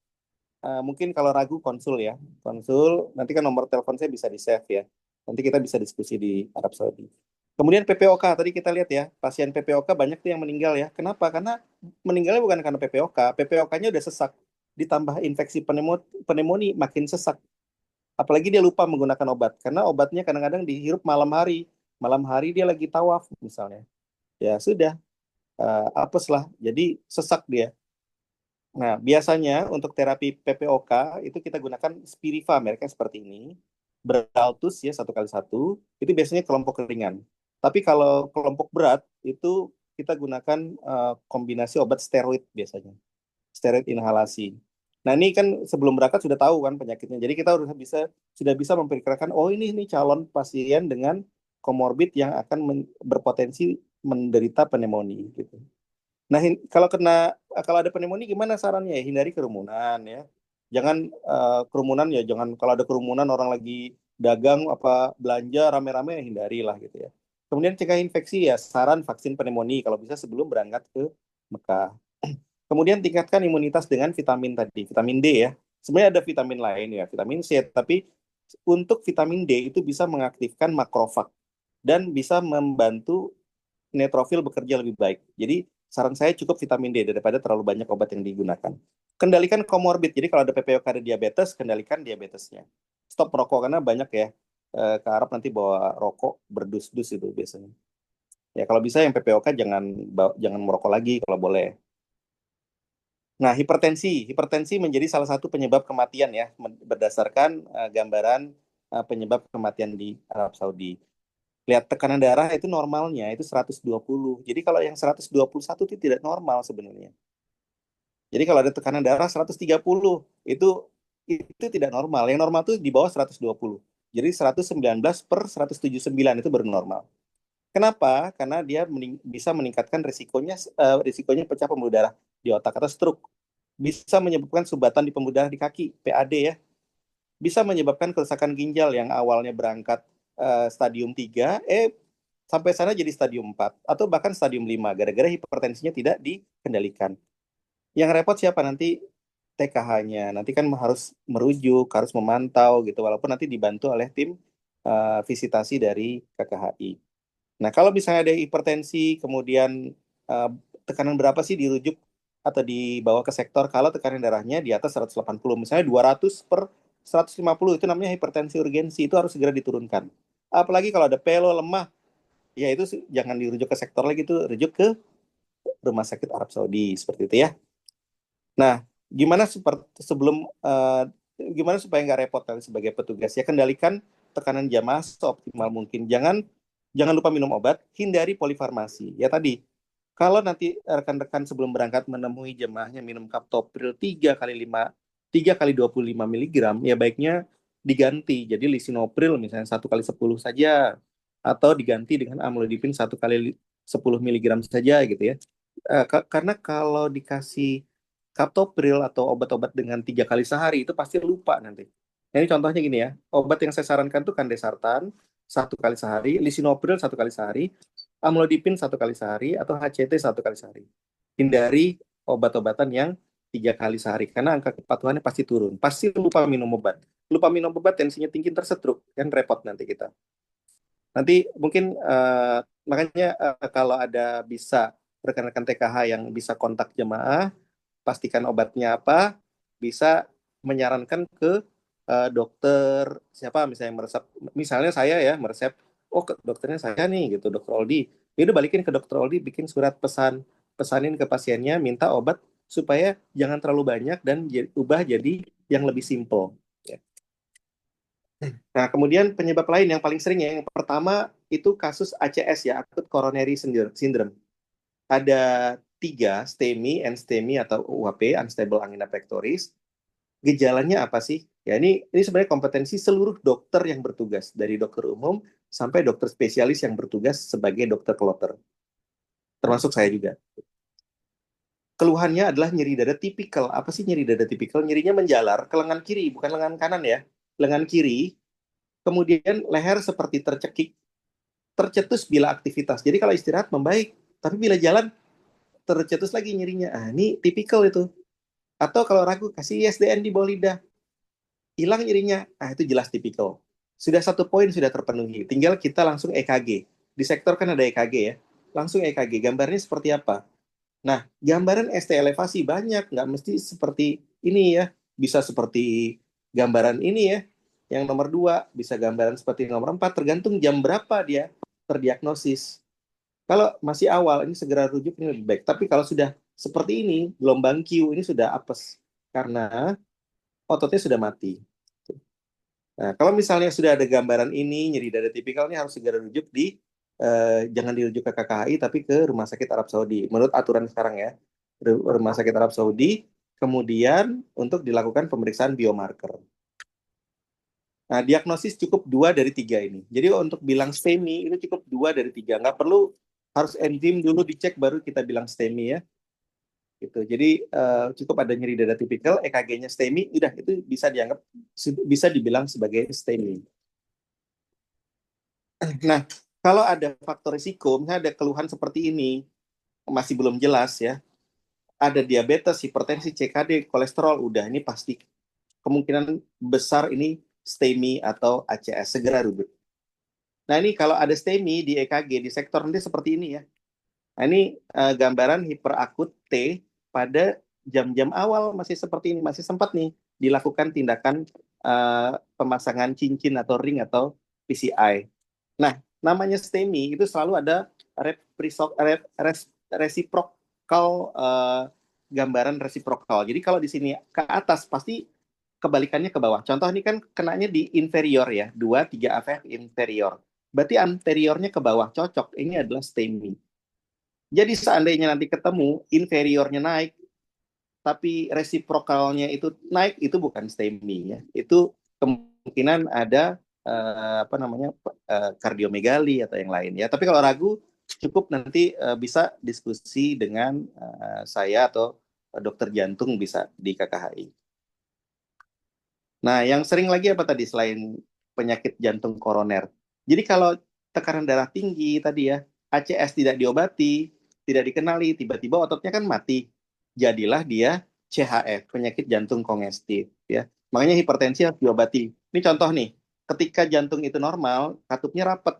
mungkin kalau ragu konsul ya, konsul. Nanti kan nomor telepon saya bisa di save ya. Nanti kita bisa diskusi di Arab Saudi. Kemudian PPOK tadi kita lihat ya, pasien PPOK banyak tuh yang meninggal ya. Kenapa? Karena meninggalnya bukan karena PPOK, PPOK-nya udah sesak, ditambah infeksi pneumonia makin sesak. Apalagi dia lupa menggunakan obat, karena obatnya kadang-kadang dihirup malam hari. Malam hari dia lagi tawaf misalnya. Ya sudah, apes lah. Jadi sesak dia. Nah, biasanya untuk terapi PPOK itu kita gunakan Spiriva, mereknya seperti ini. Beraltus ya, 1 kali 1. Itu biasanya kelompok ringan. Tapi kalau kelompok berat itu kita gunakan kombinasi obat steroid biasanya. Steroid inhalasi. Nah, ini kan sebelum berangkat sudah tahu kan penyakitnya. Jadi kita sudah bisa memperkirakan, oh ini calon pasien dengan komorbid yang akan berpotensi menderita pneumonia gitu. Nah, kalau ada pneumonia gimana sarannya ya? Hindari kerumunan ya. Jangan kerumunan ya, jangan kalau ada kerumunan orang lagi dagang apa belanja rame-rame ya hindari lah gitu ya. Kemudian cegah infeksi ya, saran vaksin pneumonia kalau bisa sebelum berangkat ke Mekah. Kemudian tingkatkan imunitas dengan vitamin tadi, vitamin D ya. Sebenarnya ada vitamin lain ya, vitamin C, tapi untuk vitamin D itu bisa mengaktifkan makrofag dan bisa membantu neutrofil bekerja lebih baik. Jadi saran saya cukup vitamin D daripada terlalu banyak obat yang digunakan. Kendalikan komorbid. Jadi kalau ada PPOK ada diabetes, kendalikan diabetesnya. Stop merokok karena banyak ya ke Arab nanti bawa rokok berdus-dus itu biasanya. Ya kalau bisa yang PPOK jangan merokok lagi kalau boleh. Nah, hipertensi menjadi salah satu penyebab kematian ya, berdasarkan gambaran penyebab kematian di Arab Saudi. Lihat tekanan darah itu normalnya itu 120. Jadi kalau yang 121 itu tidak normal sebenarnya. Jadi kalau ada tekanan darah 130 itu itu tidak normal. Yang normal itu di bawah 120. Jadi 119 per 179 itu baru normal. Kenapa? Karena dia bisa meningkatkan risikonya pecah pembuluh darah di otak atau stroke. Bisa menyebabkan sumbatan di pembuluh darah di kaki, PAD ya. Bisa menyebabkan kerusakan ginjal yang awalnya berangkat stadium 3, sampai sana jadi stadium 4 atau bahkan stadium 5 gara-gara hipertensinya tidak dikendalikan. Yang repot siapa nanti? TKH-nya. Nanti kan harus merujuk, harus memantau gitu walaupun nanti dibantu oleh tim visitasi dari KKHI. Nah, kalau misalnya ada hipertensi, kemudian eh, tekanan berapa sih dirujuk atau dibawa ke sektor kalau tekanan darahnya di atas 180, misalnya 200 per 150 itu namanya hipertensi urgensi, itu harus segera diturunkan. Apalagi kalau ada pelo lemah, ya itu jangan dirujuk ke sektor lagi, itu rujuk ke rumah sakit Arab Saudi seperti itu ya. Nah, gimana gimana supaya nggak repot kali sebagai petugas ya, kendalikan tekanan jamaah seoptimal mungkin. Jangan jangan lupa minum obat, hindari polifarmasi. Ya tadi, kalau nanti rekan-rekan sebelum berangkat menemui jemaahnya minum kaptopril 3 kali 25 miligram, ya baiknya diganti. Jadi lisinopril misalnya 1 kali 10 saja, atau diganti dengan amlodipin 1 kali 10 miligram saja gitu ya. Karena kalau dikasih kaptopril atau obat-obat dengan 3 kali sehari itu pasti lupa nanti. Nah, ini contohnya gini ya, obat yang saya sarankan tuh kandesartan 1 kali sehari, lisinopril 1 kali sehari, amlodipin 1 kali sehari, atau HCT 1 kali sehari. Hindari obat-obatan yang 3 kali sehari karena angka kepatuhannya pasti turun. Pasti lupa minum obat. Lupa minum obat tensinya tinggi tersetruk, kan repot nanti kita. Nanti mungkin makanya kalau ada bisa rekan-rekan TKH yang bisa kontak jemaah, pastikan obatnya apa, bisa menyarankan ke dokter siapa misalnya yang meresep. Misalnya saya ya meresep, oh ke dokternya saya nih gitu, dokter Oldi. Ya udah balikin ke dokter Oldi, bikin surat pesanin ke pasiennya, minta obat supaya jangan terlalu banyak dan ubah jadi yang lebih simple. Ya. Nah, kemudian penyebab lain yang paling sering ya, yang pertama itu kasus ACS ya, acute coronary syndrome. Ada tiga, STEMI, NSTEMI atau UAP, unstable angina pectoris. Gejalanya apa sih? Ya ini sebenarnya kompetensi seluruh dokter yang bertugas, dari dokter umum sampai dokter spesialis yang bertugas sebagai dokter kloter, termasuk saya juga. Keluhannya adalah nyeri dada tipikal. Apa sih nyeri dada tipikal? Nyerinya menjalar ke lengan kiri, bukan lengan kanan ya. Lengan kiri, kemudian leher seperti tercekik, tercetus bila aktivitas. Jadi kalau istirahat membaik, tapi bila jalan tercetus lagi nyerinya. Ah, ini tipikal itu. Atau kalau ragu, kasih ISDN di bawah lidah. Hilang nyerinya. Ah, itu jelas tipikal. Sudah satu poin sudah terpenuhi. Tinggal kita langsung EKG. Di sektor kan ada EKG ya. Langsung EKG. Gambarnya seperti apa? Nah, gambaran ST elevasi banyak. Nggak mesti seperti ini ya. Bisa seperti gambaran ini ya. Yang nomor 2. Bisa gambaran seperti nomor 4. Tergantung jam berapa dia terdiagnosis. Kalau masih awal, ini segera rujuk ini lebih baik. Tapi kalau sudah seperti ini, gelombang Q ini sudah apes. Karena ototnya sudah mati. Nah, kalau misalnya sudah ada gambaran ini, nyeri dada tipikal ini harus segera rujuk jangan dirujuk ke KKHI, tapi ke Rumah Sakit Arab Saudi. Menurut aturan sekarang ya, Rumah Sakit Arab Saudi, kemudian untuk dilakukan pemeriksaan biomarker. Nah, diagnosis cukup 2 dari 3 ini. Jadi untuk bilang STEMI itu cukup 2 dari 3. Nggak perlu harus enzim dulu dicek baru kita bilang STEMI ya. Gitu. Jadi cukup ada nyeri dada tipikal, EKG-nya STEMI, udah itu bisa dibilang sebagai STEMI. Nah, kalau ada faktor risiko, misalnya ada keluhan seperti ini masih belum jelas ya, ada diabetes, hipertensi, CKD, kolesterol, udah ini pasti kemungkinan besar ini STEMI atau ACS, segera rujuk. Nah ini kalau ada STEMI di EKG di sektor nanti seperti ini ya. Nah ini gambaran hiperakut T pada jam-jam awal masih seperti ini, masih sempat nih dilakukan tindakan pemasangan cincin atau ring atau PCI. Nah, namanya STEMI itu selalu ada reciprocal gambaran reciprocal. Jadi kalau di sini ke atas pasti kebalikannya ke bawah. Contoh ini kan kenanya di inferior ya, 2, 3 AVF inferior. Berarti anteriornya ke bawah, cocok. Ini adalah STEMI. Jadi seandainya nanti ketemu inferiornya naik, tapi resiprokalnya itu naik, itu bukan STEMI ya. Itu kemungkinan ada apa namanya kardiomegali atau yang lain ya. Tapi kalau ragu cukup nanti bisa diskusi dengan saya atau dokter jantung bisa di KKHI. Nah, yang sering lagi apa tadi selain penyakit jantung koroner? Jadi kalau tekanan darah tinggi tadi ya, ACS tidak diobati, tidak dikenali, tiba-tiba ototnya kan mati. Jadilah dia CHF, penyakit jantung kongestif ya. Makanya hipertensi harus diobati. Ini contoh nih, ketika jantung itu normal, katupnya rapat.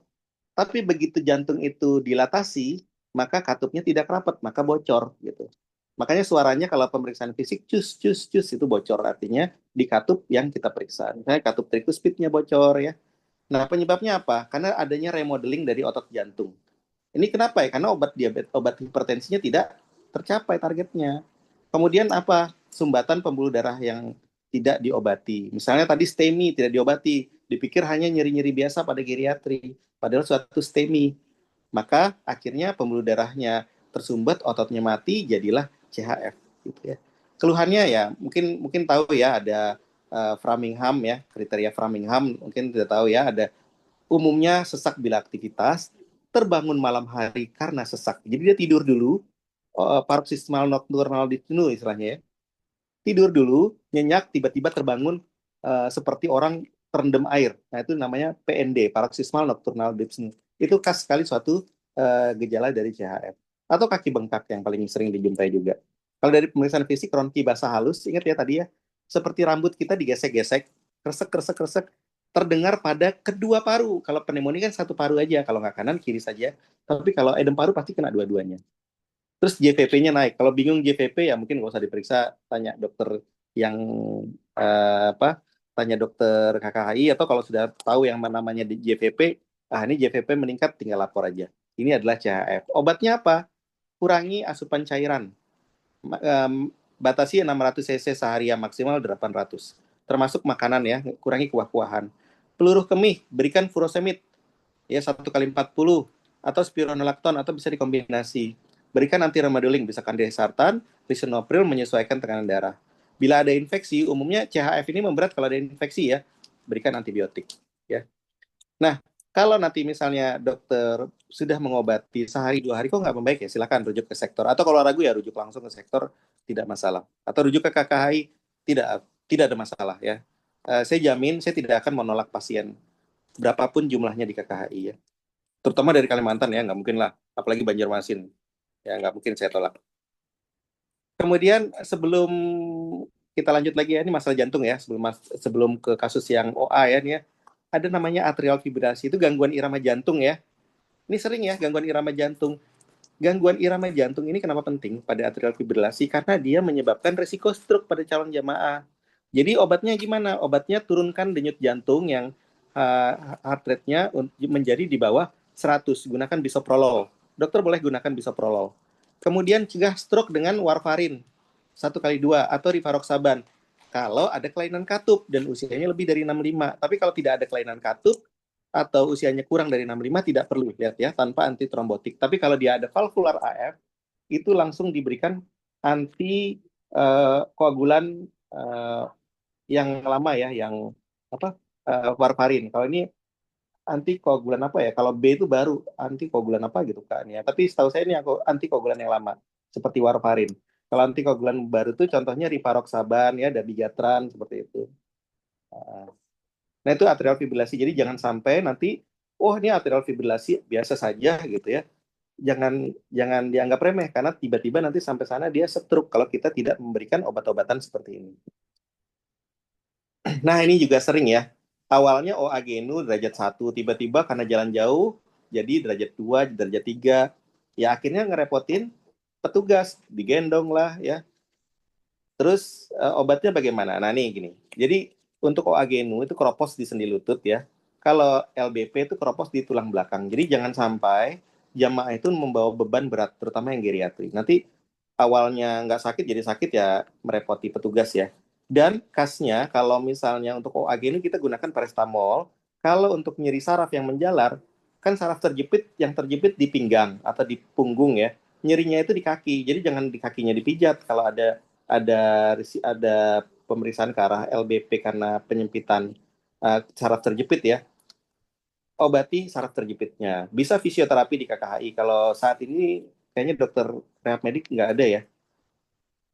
Tapi begitu jantung itu dilatasi, maka katupnya tidak rapat, maka bocor gitu. Makanya suaranya kalau pemeriksaan fisik cus cus cus itu bocor, artinya di katup yang kita periksa. Misalnya katup trikuspidnya bocor ya. Nah, penyebabnya apa? Karena adanya remodeling dari otot jantung. Ini kenapa ya? Karena obat diabetes, obat hipertensinya tidak tercapai targetnya. Kemudian apa? Sumbatan pembuluh darah yang tidak diobati. Misalnya tadi STEMI tidak diobati, dipikir hanya nyeri-nyeri biasa pada geriatri, padahal suatu STEMI. Maka akhirnya pembuluh darahnya tersumbat, ototnya mati, jadilah CHF gitu ya. Keluhannya ya mungkin mungkin tahu ya ada Framingham ya, kriteria Framingham mungkin tidak tahu ya, ada umumnya sesak bila aktivitas, terbangun malam hari karena sesak. Jadi dia tidur dulu, paroxysmal nocturnal dyspnea istilahnya ya. Tidur dulu, nyenyak, tiba-tiba terbangun seperti orang terendam air. Nah, itu namanya PND, paroxysmal nocturnal dyspnea. Itu khas sekali suatu gejala dari CHF. Atau kaki bengkak yang paling sering dijumpai juga. Kalau dari pemeriksaan fisik, ronki basah halus, ingat ya tadi ya, seperti rambut kita digesek-gesek, kresek, kresek, kresek, terdengar pada kedua paru. Kalau pneumonia kan satu paru aja, kalau nggak kanan, kiri saja. Tapi kalau edem paru pasti kena dua-duanya. Terus JVP-nya naik. Kalau bingung JVP ya mungkin nggak usah diperiksa, tanya dokter yang apa? Tanya dokter KKHI atau kalau sudah tahu yang namanya di JVP, Ini JVP meningkat, tinggal lapor aja. Ini adalah CHF. Obatnya apa? Kurangi asupan cairan. Batasi 600 cc sehari, ya maksimal 800. Termasuk makanan ya, kurangi kuah-kuahan. Peluruh kemih, berikan furosemid ya 1 kali 40 atau spironolakton atau bisa dikombinasi. Berikan anti remodeling, bisa kandesartan, lisinopril menyesuaikan tekanan darah. Bila ada infeksi, umumnya CHF ini memberat kalau ada infeksi ya, berikan antibiotik ya. Nah, kalau nanti misalnya dokter sudah mengobati sehari 2 hari kok nggak membaik ya, silakan rujuk ke sektor. Atau kalau ragu ya rujuk langsung ke sektor, tidak masalah. Atau rujuk ke KKHI, tidak ada masalah ya. Saya jamin saya tidak akan menolak pasien berapapun jumlahnya di KKHI ya. Terutama dari Kalimantan ya, nggak mungkin lah. Apalagi Banjarmasin, ya nggak mungkin saya tolak. Kemudian sebelum kita lanjut lagi ya, ini masalah jantung ya, sebelum ke kasus yang OA ya, nih ya, ada namanya atrial fibrillasi, itu gangguan irama jantung ya. Ini sering ya, gangguan irama jantung. Gangguan irama jantung ini kenapa penting pada atrial fibrillasi? Karena dia menyebabkan resiko stroke pada calon jamaah. Jadi obatnya gimana? Obatnya turunkan denyut jantung yang heart rate-nya menjadi di bawah 100. Gunakan bisoprolol. Dokter boleh gunakan bisoprolol. Kemudian cegah stroke dengan warfarin 1 kali 2 atau rivaroxaban. Kalau ada kelainan katup dan usianya lebih dari 65. Tapi kalau tidak ada kelainan katup atau usianya kurang dari 65 tidak perlu lihat ya, tanpa antitrombotik. Tapi kalau dia ada valvular AF, itu langsung diberikan anti koagulan yang lama ya, yang apa, warfarin. Kalau ini anti koagulan apa ya? Kalau B itu baru anti koagulan apa gitu kan ya. Tapi setahu saya ini aku anti koagulan yang lama seperti warfarin. Kalau anti koagulan baru itu contohnya rivaroxaban ya, dabigatran seperti itu. Nah, itu atrial fibrillasi. Jadi jangan sampai nanti, oh ini atrial fibrillasi biasa saja gitu ya. Jangan jangan dianggap remeh karena tiba-tiba nanti sampai sana dia stroke kalau kita tidak memberikan obat-obatan seperti ini. Nah, ini juga sering ya. Awalnya OA genu derajat 1, tiba-tiba karena jalan jauh jadi derajat 2, derajat 3. Ya akhirnya ngerepotin petugas, digendong lah ya. Terus obatnya bagaimana? Nah, nih gini. Jadi untuk OA genu itu keropos di sendi lutut ya. Kalau LBP itu keropos di tulang belakang. Jadi jangan sampai jamaah itu membawa beban berat, terutama yang geriatri. Nanti awalnya nggak sakit jadi sakit ya, merepoti petugas ya. Dan khasnya kalau misalnya untuk OA genu kita gunakan paracetamol. Kalau untuk nyeri saraf yang menjalar, kan saraf terjepit, yang terjepit di pinggang atau di punggung ya. Nyerinya itu di kaki. Jadi jangan di kakinya dipijat kalau ada ada pemeriksaan ke arah LBP karena penyempitan saraf terjepit ya, obati saraf terjepitnya. Bisa fisioterapi di KKHI. Kalau saat ini kayaknya dokter rehab medik nggak ada ya.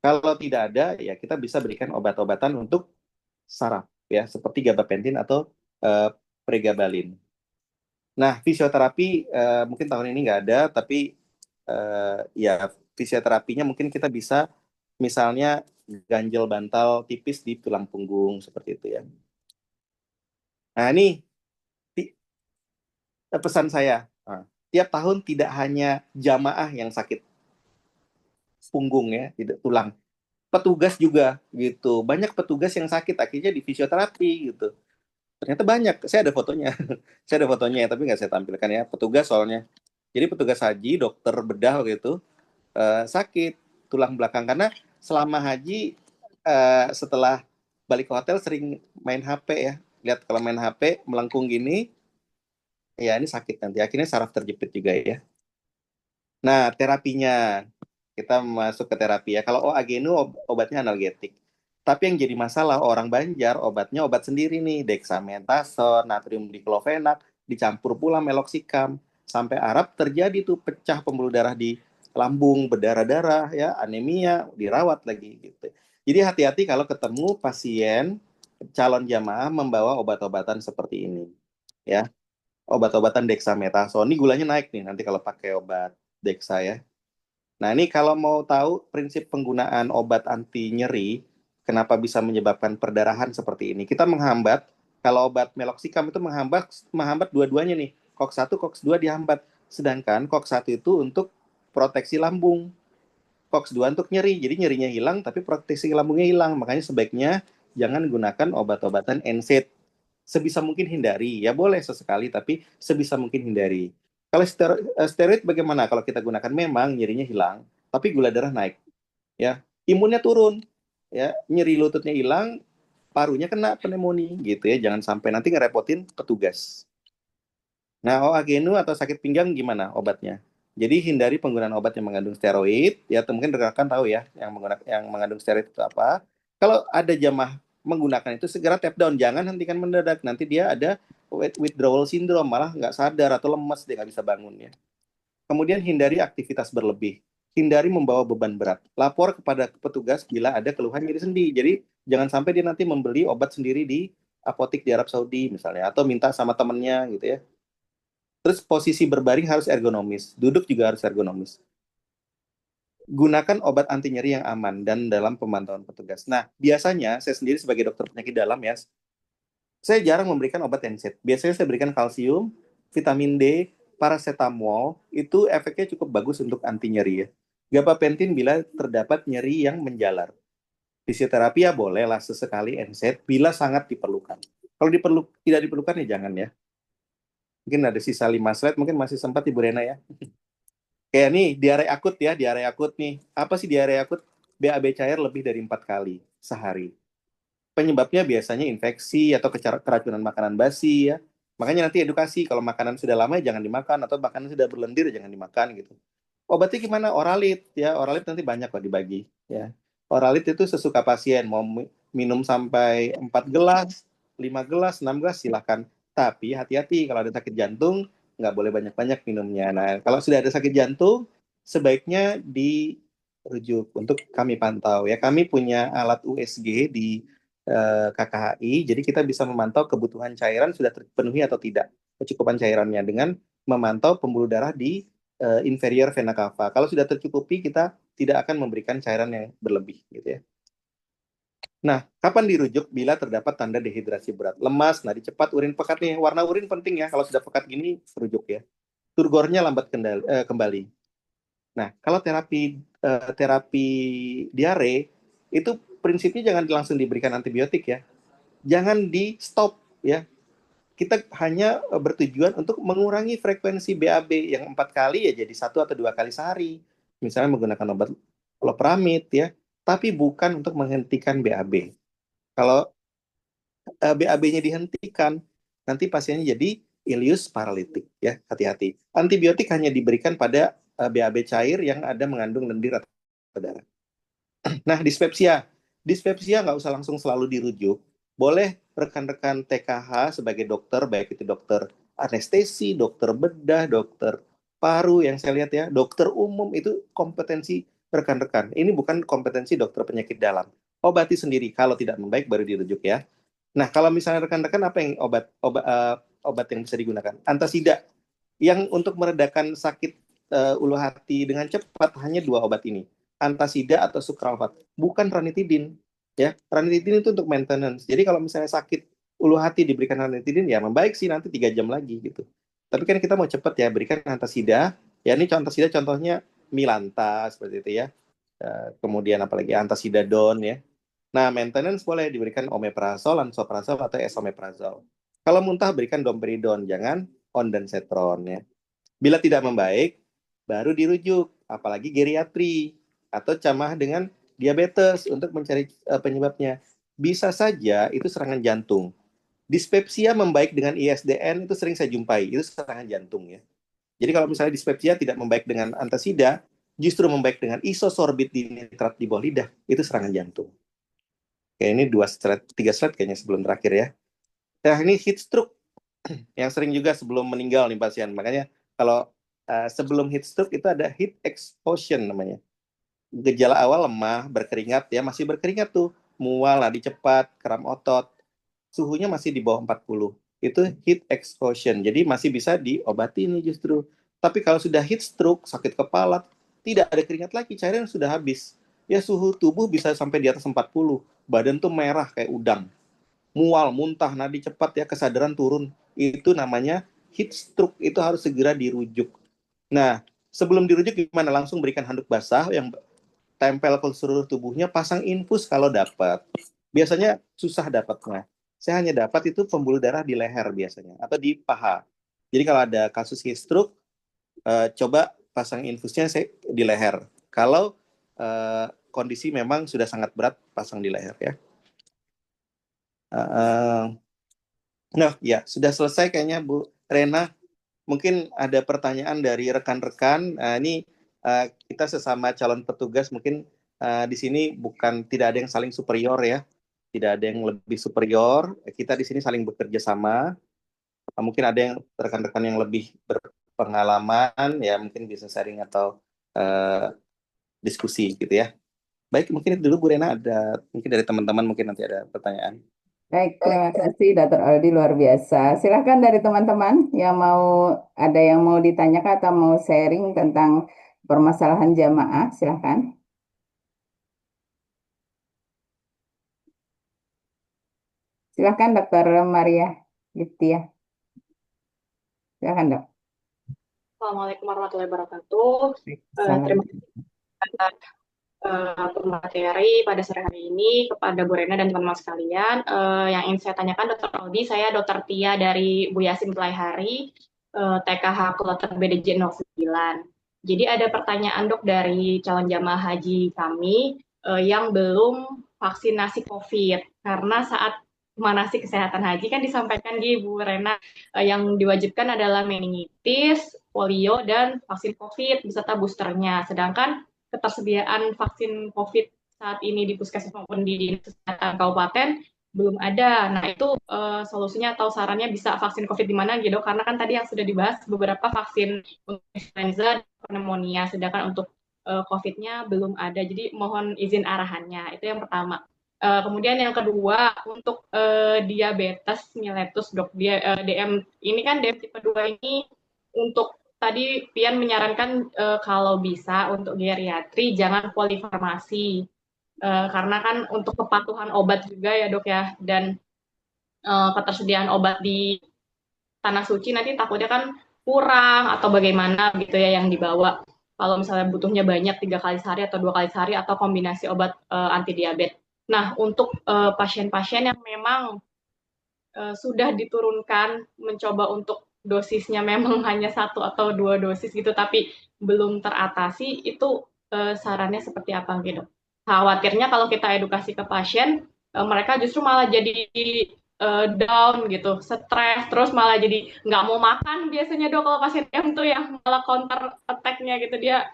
Kalau tidak ada ya kita bisa berikan obat-obatan untuk saraf ya seperti gabapentin atau uh, pregabalin. Nah, fisioterapi mungkin tahun ini nggak ada, tapi ya fisioterapinya mungkin kita bisa misalnya ganjel bantal tipis di tulang punggung seperti itu ya. Nah, ini pesan saya. Nah, tiap tahun tidak hanya jamaah yang sakit punggung ya, tidak tulang. Petugas juga gitu. Banyak petugas yang sakit akhirnya di fisioterapi gitu. Ternyata banyak. Saya ada fotonya. Saya ada fotonya tapi nggak saya tampilkan ya. Petugas soalnya. Jadi petugas haji, dokter bedah gitu, sakit tulang belakang karena selama haji setelah balik ke hotel sering main HP ya. Lihat kalau main HP melengkung gini, ya ini sakit nanti. Akhirnya saraf terjepit juga ya. Nah, terapinya kita masuk ke terapi ya. Kalau OA-genu obatnya analgetik. Tapi yang jadi masalah orang Banjar obatnya obat sendiri nih, dexamethasone, natrium diklofenak, dicampur pula meloxicam. Sampai Arab terjadi tuh pecah pembuluh darah di lambung, berdarah-darah ya, anemia, dirawat lagi gitu. Jadi hati-hati kalau ketemu pasien calon jamaah membawa obat-obatan seperti ini ya. Obat-obatan dexamethasone. Ini gulanya naik nih nanti kalau pakai obat dexa ya. Nah, ini kalau mau tahu prinsip penggunaan obat anti nyeri, kenapa bisa menyebabkan perdarahan seperti ini? Kita menghambat, kalau obat meloxicam itu menghambat dua-duanya nih. COX-1, COX-2 dihambat. Sedangkan COX-1 itu untuk proteksi lambung. COX-2 untuk nyeri. Jadi nyerinya hilang, tapi proteksi lambungnya hilang. Makanya sebaiknya jangan gunakan obat-obatan NSAID sebisa mungkin hindari. Ya boleh sesekali, tapi sebisa mungkin hindari. Kalau steroid bagaimana? Kalau kita gunakan memang nyerinya hilang, tapi gula darah naik. Ya, imunnya turun. Ya, nyeri lututnya hilang, parunya kena pneumonia gitu ya. Jangan sampai nanti ngerepotin petugas. Nah, OA-GNU atau sakit pinggang gimana obatnya? Jadi hindari penggunaan obat yang mengandung steroid. Ya, mungkin rekan tahu ya yang mengandung steroid itu apa. Kalau ada jamaah menggunakan itu segera tap down, jangan hentikan mendadak. Nanti dia ada withdrawal syndrome, malah nggak sadar atau lemas dia nggak bisa bangun ya. Kemudian hindari aktivitas berlebih. Hindari membawa beban berat. Lapor kepada petugas bila ada keluhan nyeri sendi. Jadi jangan sampai dia nanti membeli obat sendiri di apotik di Arab Saudi misalnya, atau minta sama temennya gitu ya. Terus posisi berbaring harus ergonomis, duduk juga harus ergonomis. Gunakan obat anti nyeri yang aman dan dalam pemantauan petugas. Nah, biasanya saya sendiri sebagai dokter penyakit dalam ya, saya jarang memberikan obat NSAID. Biasanya saya berikan kalsium, vitamin D, paracetamol, itu efeknya cukup bagus untuk anti nyeri ya. Gabapentin bila terdapat nyeri yang menjalar. Fisioterapi ya boleh lah sesekali NSAID bila sangat diperlukan. Kalau tidak diperlukan ya jangan ya. Mungkin ada sisa 5 slide, mungkin masih sempat Ibu Rena ya. Kayak nih, diare akut ya, diare akut nih. Apa sih diare akut? BAB cair lebih dari 4 kali sehari. Penyebabnya biasanya infeksi atau keracunan makanan basi ya. Makanya nanti edukasi, kalau makanan sudah lama ya jangan dimakan, atau makanan sudah berlendir ya jangan dimakan gitu. Obatnya gimana? Oralit ya, oralit nanti banyak kok dibagi ya. Oralit itu sesuka pasien, mau minum sampai 4 gelas, 5 gelas, 6 gelas silahkan. Tapi hati-hati kalau ada sakit jantung, nggak boleh banyak-banyak minumnya. Nah, kalau sudah ada sakit jantung, sebaiknya dirujuk untuk kami pantau ya. Kami punya alat USG di KKHI, jadi kita bisa memantau kebutuhan cairan sudah terpenuhi atau tidak, kecukupan cairannya dengan memantau pembuluh darah di inferior vena cava. Kalau sudah tercukupi, kita tidak akan memberikan cairan yang berlebih, gitu ya. Nah, kapan dirujuk? Bila terdapat tanda dehidrasi berat, lemas, nadi cepat, urin pekat nih. Warna urin penting ya. Kalau sudah pekat gini, rujuk ya. Turgornya lambat kembali. Nah, kalau terapi diare itu prinsipnya jangan langsung diberikan antibiotik ya. Jangan di stop ya. Kita hanya bertujuan untuk mengurangi frekuensi BAB yang 4 kali ya jadi 1 atau 2 kali sehari. Misalnya menggunakan obat loperamid ya, tapi bukan untuk menghentikan BAB. Kalau BAB-nya dihentikan, nanti pasiennya jadi ileus paralitik ya, hati-hati. Antibiotik hanya diberikan pada BAB cair yang ada mengandung lendir atau darah. Nah, dispepsia. Dispepsia nggak usah langsung selalu dirujuk. Boleh rekan-rekan TKH sebagai dokter, baik itu dokter anestesi, dokter bedah, dokter paru yang saya lihat ya, dokter umum itu kompetensi rekan-rekan. Ini bukan kompetensi dokter penyakit dalam. Obati sendiri, kalau tidak membaik baru dirujuk ya. Nah, kalau misalnya rekan-rekan apa yang obat yang bisa digunakan? Antasida yang untuk meredakan sakit ulu hati dengan cepat hanya 2 obat ini, antasida atau sukralfat, bukan ranitidin. Ya, ranitidin itu untuk maintenance. Jadi kalau misalnya sakit ulu hati diberikan ranitidin ya membaik sih nanti 3 jam lagi gitu. Tapi kan kita mau cepat ya, berikan antasida. Ya ini antasida contohnya Milanta seperti itu ya. Kemudian apalagi antasida don ya. Nah, maintenance boleh diberikan omeprazol, lansoprazol atau esomeprazol. Kalau muntah berikan domperidon, jangan ondansetron ya. Bila tidak membaik, baru dirujuk, apalagi geriatri atau camah dengan diabetes untuk mencari penyebabnya. Bisa saja itu serangan jantung. Dispepsia membaik dengan ISDN itu sering saya jumpai, itu serangan jantung ya. Jadi kalau misalnya dispepsia tidak membaik dengan antasida, justru membaik dengan isosorbit dinitrat di bawah lidah, itu serangan jantung. Kayak ini 3 slide kayaknya sebelum terakhir ya. Nah ini heat stroke yang sering juga sebelum meninggal nih pasien. Makanya kalau sebelum heat stroke itu ada heat exhaustion namanya. Gejala awal lemah, berkeringat ya, masih berkeringat tuh, mual, nadi cepat, kram otot, suhunya masih di bawah 40. Itu heat exhaustion. Jadi masih bisa diobati nih justru. Tapi kalau sudah heat stroke, sakit kepala, tidak ada keringat lagi, cairan sudah habis. Ya suhu tubuh bisa sampai di atas 40. Badan tuh merah kayak udang. Mual, muntah, nadi cepat ya, kesadaran turun. Itu namanya heat stroke, itu harus segera dirujuk. Nah, sebelum dirujuk gimana? Langsung berikan handuk basah yang tempel ke seluruh tubuhnya, pasang infus kalau dapat. Biasanya susah dapatnya. saya hanya dapat itu pembuluh darah di leher biasanya atau di paha. Jadi kalau ada kasus heat stroke, coba pasang infusnya saya di leher. Kalau kondisi memang sudah sangat berat, pasang di leher ya. Nah, ya sudah selesai kayaknya Bu Rena. Mungkin ada pertanyaan dari rekan-rekan. Ini kita sesama calon petugas mungkin di sini bukan tidak ada yang saling superior ya, tidak ada yang lebih superior. Kita di sini saling bekerja sama. Mungkin ada yang rekan-rekan yang lebih berpengalaman ya, mungkin bisa sharing atau uh, diskusi gitu ya. Baik, mungkin itu dulu Bu Rena. Ada mungkin dari teman-teman mungkin nanti ada pertanyaan. Baik, terima kasih Dr. Aldi, luar biasa. Silahkan dari teman-teman yang mau, ada yang mau ditanyakan atau mau sharing tentang permasalahan jamaah, silahkan. Silahkan Dr. Maria Liftia, silahkan dok. Assalamualaikum warahmatullahi wabarakatuh. Salam. Terima kasih atas materi pada sore hari ini kepada Bu Rena dan teman-teman sekalian. Yang ingin saya tanyakan Dr. Aldi, saya Dr. Tia dari Bu Yasin Pelaihari, TKH Kloter BDJ 09. Jadi ada pertanyaan dok dari calon jamaah haji kami yang belum vaksinasi COVID. Karena saat manasik kesehatan haji kan disampaikan di Bu Rena yang diwajibkan adalah meningitis, polio, dan vaksin COVID beserta boosternya. Sedangkan ketersediaan vaksin COVID saat ini di puskesmas maupun di kesehatan kabupaten belum ada. Nah, itu solusinya atau sarannya bisa vaksin COVID di mana gitu? Karena kan tadi yang sudah dibahas beberapa vaksin untuk influenza, pneumonia, sedangkan untuk COVID-nya belum ada. Jadi mohon izin arahannya. Itu yang pertama. Kemudian yang kedua untuk diabetes mellitus dok, DM ini kan DM tipe 2 ini untuk tadi Pian menyarankan kalau bisa untuk geriatri jangan polifarmasi karena kan untuk kepatuhan obat juga ya dok ya dan ketersediaan obat di tanah suci nanti takutnya kan kurang atau bagaimana gitu ya yang dibawa kalau misalnya butuhnya banyak 3 kali sehari atau 2 kali sehari atau kombinasi obat anti diabetes. Nah untuk pasien-pasien yang memang sudah diturunkan mencoba untuk dosisnya memang hanya 1 atau 2 dosis gitu tapi belum teratasi itu sarannya seperti apa gitu. Khawatirnya kalau kita edukasi ke pasien mereka justru malah jadi down gitu, stres, terus malah jadi nggak mau makan biasanya dok kalau pasien M tuh yang malah counter attack-nya gitu dia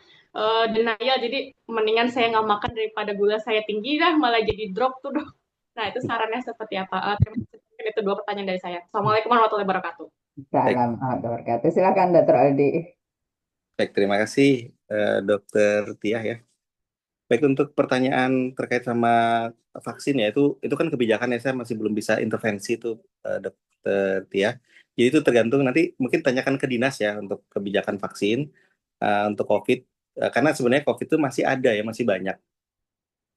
denial jadi mendingan saya nggak makan daripada gula saya tinggi dah malah jadi drop tuh dok. Nah itu sarannya seperti apa? Terima kasih. Mungkin itu 2 pertanyaan dari saya. Assalamualaikum warahmatullahi wabarakatuh. Baik, Salam wabarakatuh. Silakan Dr. Aldi. baik, terima kasih Dokter Tia ya. Baik, untuk pertanyaan terkait sama vaksin ya, itu kan kebijakan ya, saya masih belum bisa intervensi itu Dokter Tia. Jadi itu tergantung, nanti mungkin tanyakan ke dinas ya untuk kebijakan vaksin untuk COVID. Karena sebenarnya COVID itu masih ada ya, masih banyak,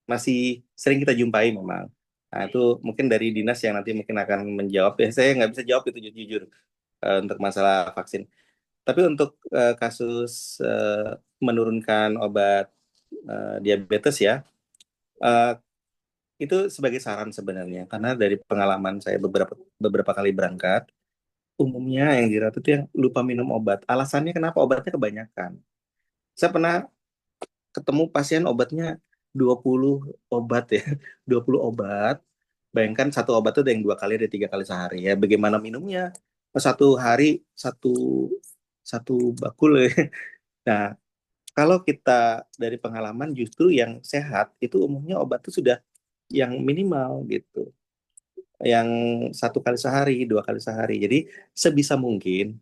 masih sering kita jumpai memang. Nah itu mungkin dari dinas yang nanti mungkin akan menjawab ya. Saya nggak bisa jawab itu jujur untuk masalah vaksin. Tapi untuk kasus menurunkan obat diabetes ya, eh, itu sebagai saran sebenarnya. Karena dari pengalaman saya beberapa beberapa kali berangkat, umumnya yang dirawat itu yang lupa minum obat. Alasannya kenapa obatnya kebanyakan. Saya pernah ketemu pasien obatnya 20 obat ya, 20 obat. Bayangkan satu obat itu ada yang 2 kali, ada 3 kali sehari ya. Bagaimana minumnya? Satu hari satu satu bakul ya. Nah, kalau kita dari pengalaman justru yang sehat itu umumnya obat itu sudah yang minimal gitu, yang 1 kali sehari, 2 kali sehari. Jadi sebisa mungkin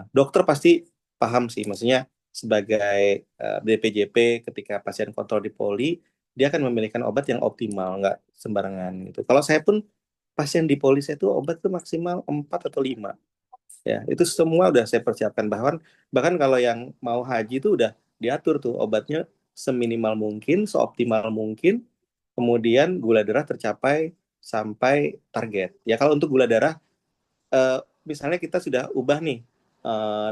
dokter pasti paham sih, maksudnya sebagai BPJP ketika pasien kontrol di poli, dia akan memberikan obat yang optimal, nggak sembarangan gitu. Kalau saya pun pasien di poli saya itu obat tuh maksimal 4 atau 5. Ya, itu semua udah saya persiapkan. Bahkan bahkan kalau yang mau haji itu udah diatur tuh obatnya seminimal mungkin, seoptimal mungkin, kemudian gula darah tercapai sampai target. Ya kalau untuk gula darah, eh, misalnya kita sudah ubah nih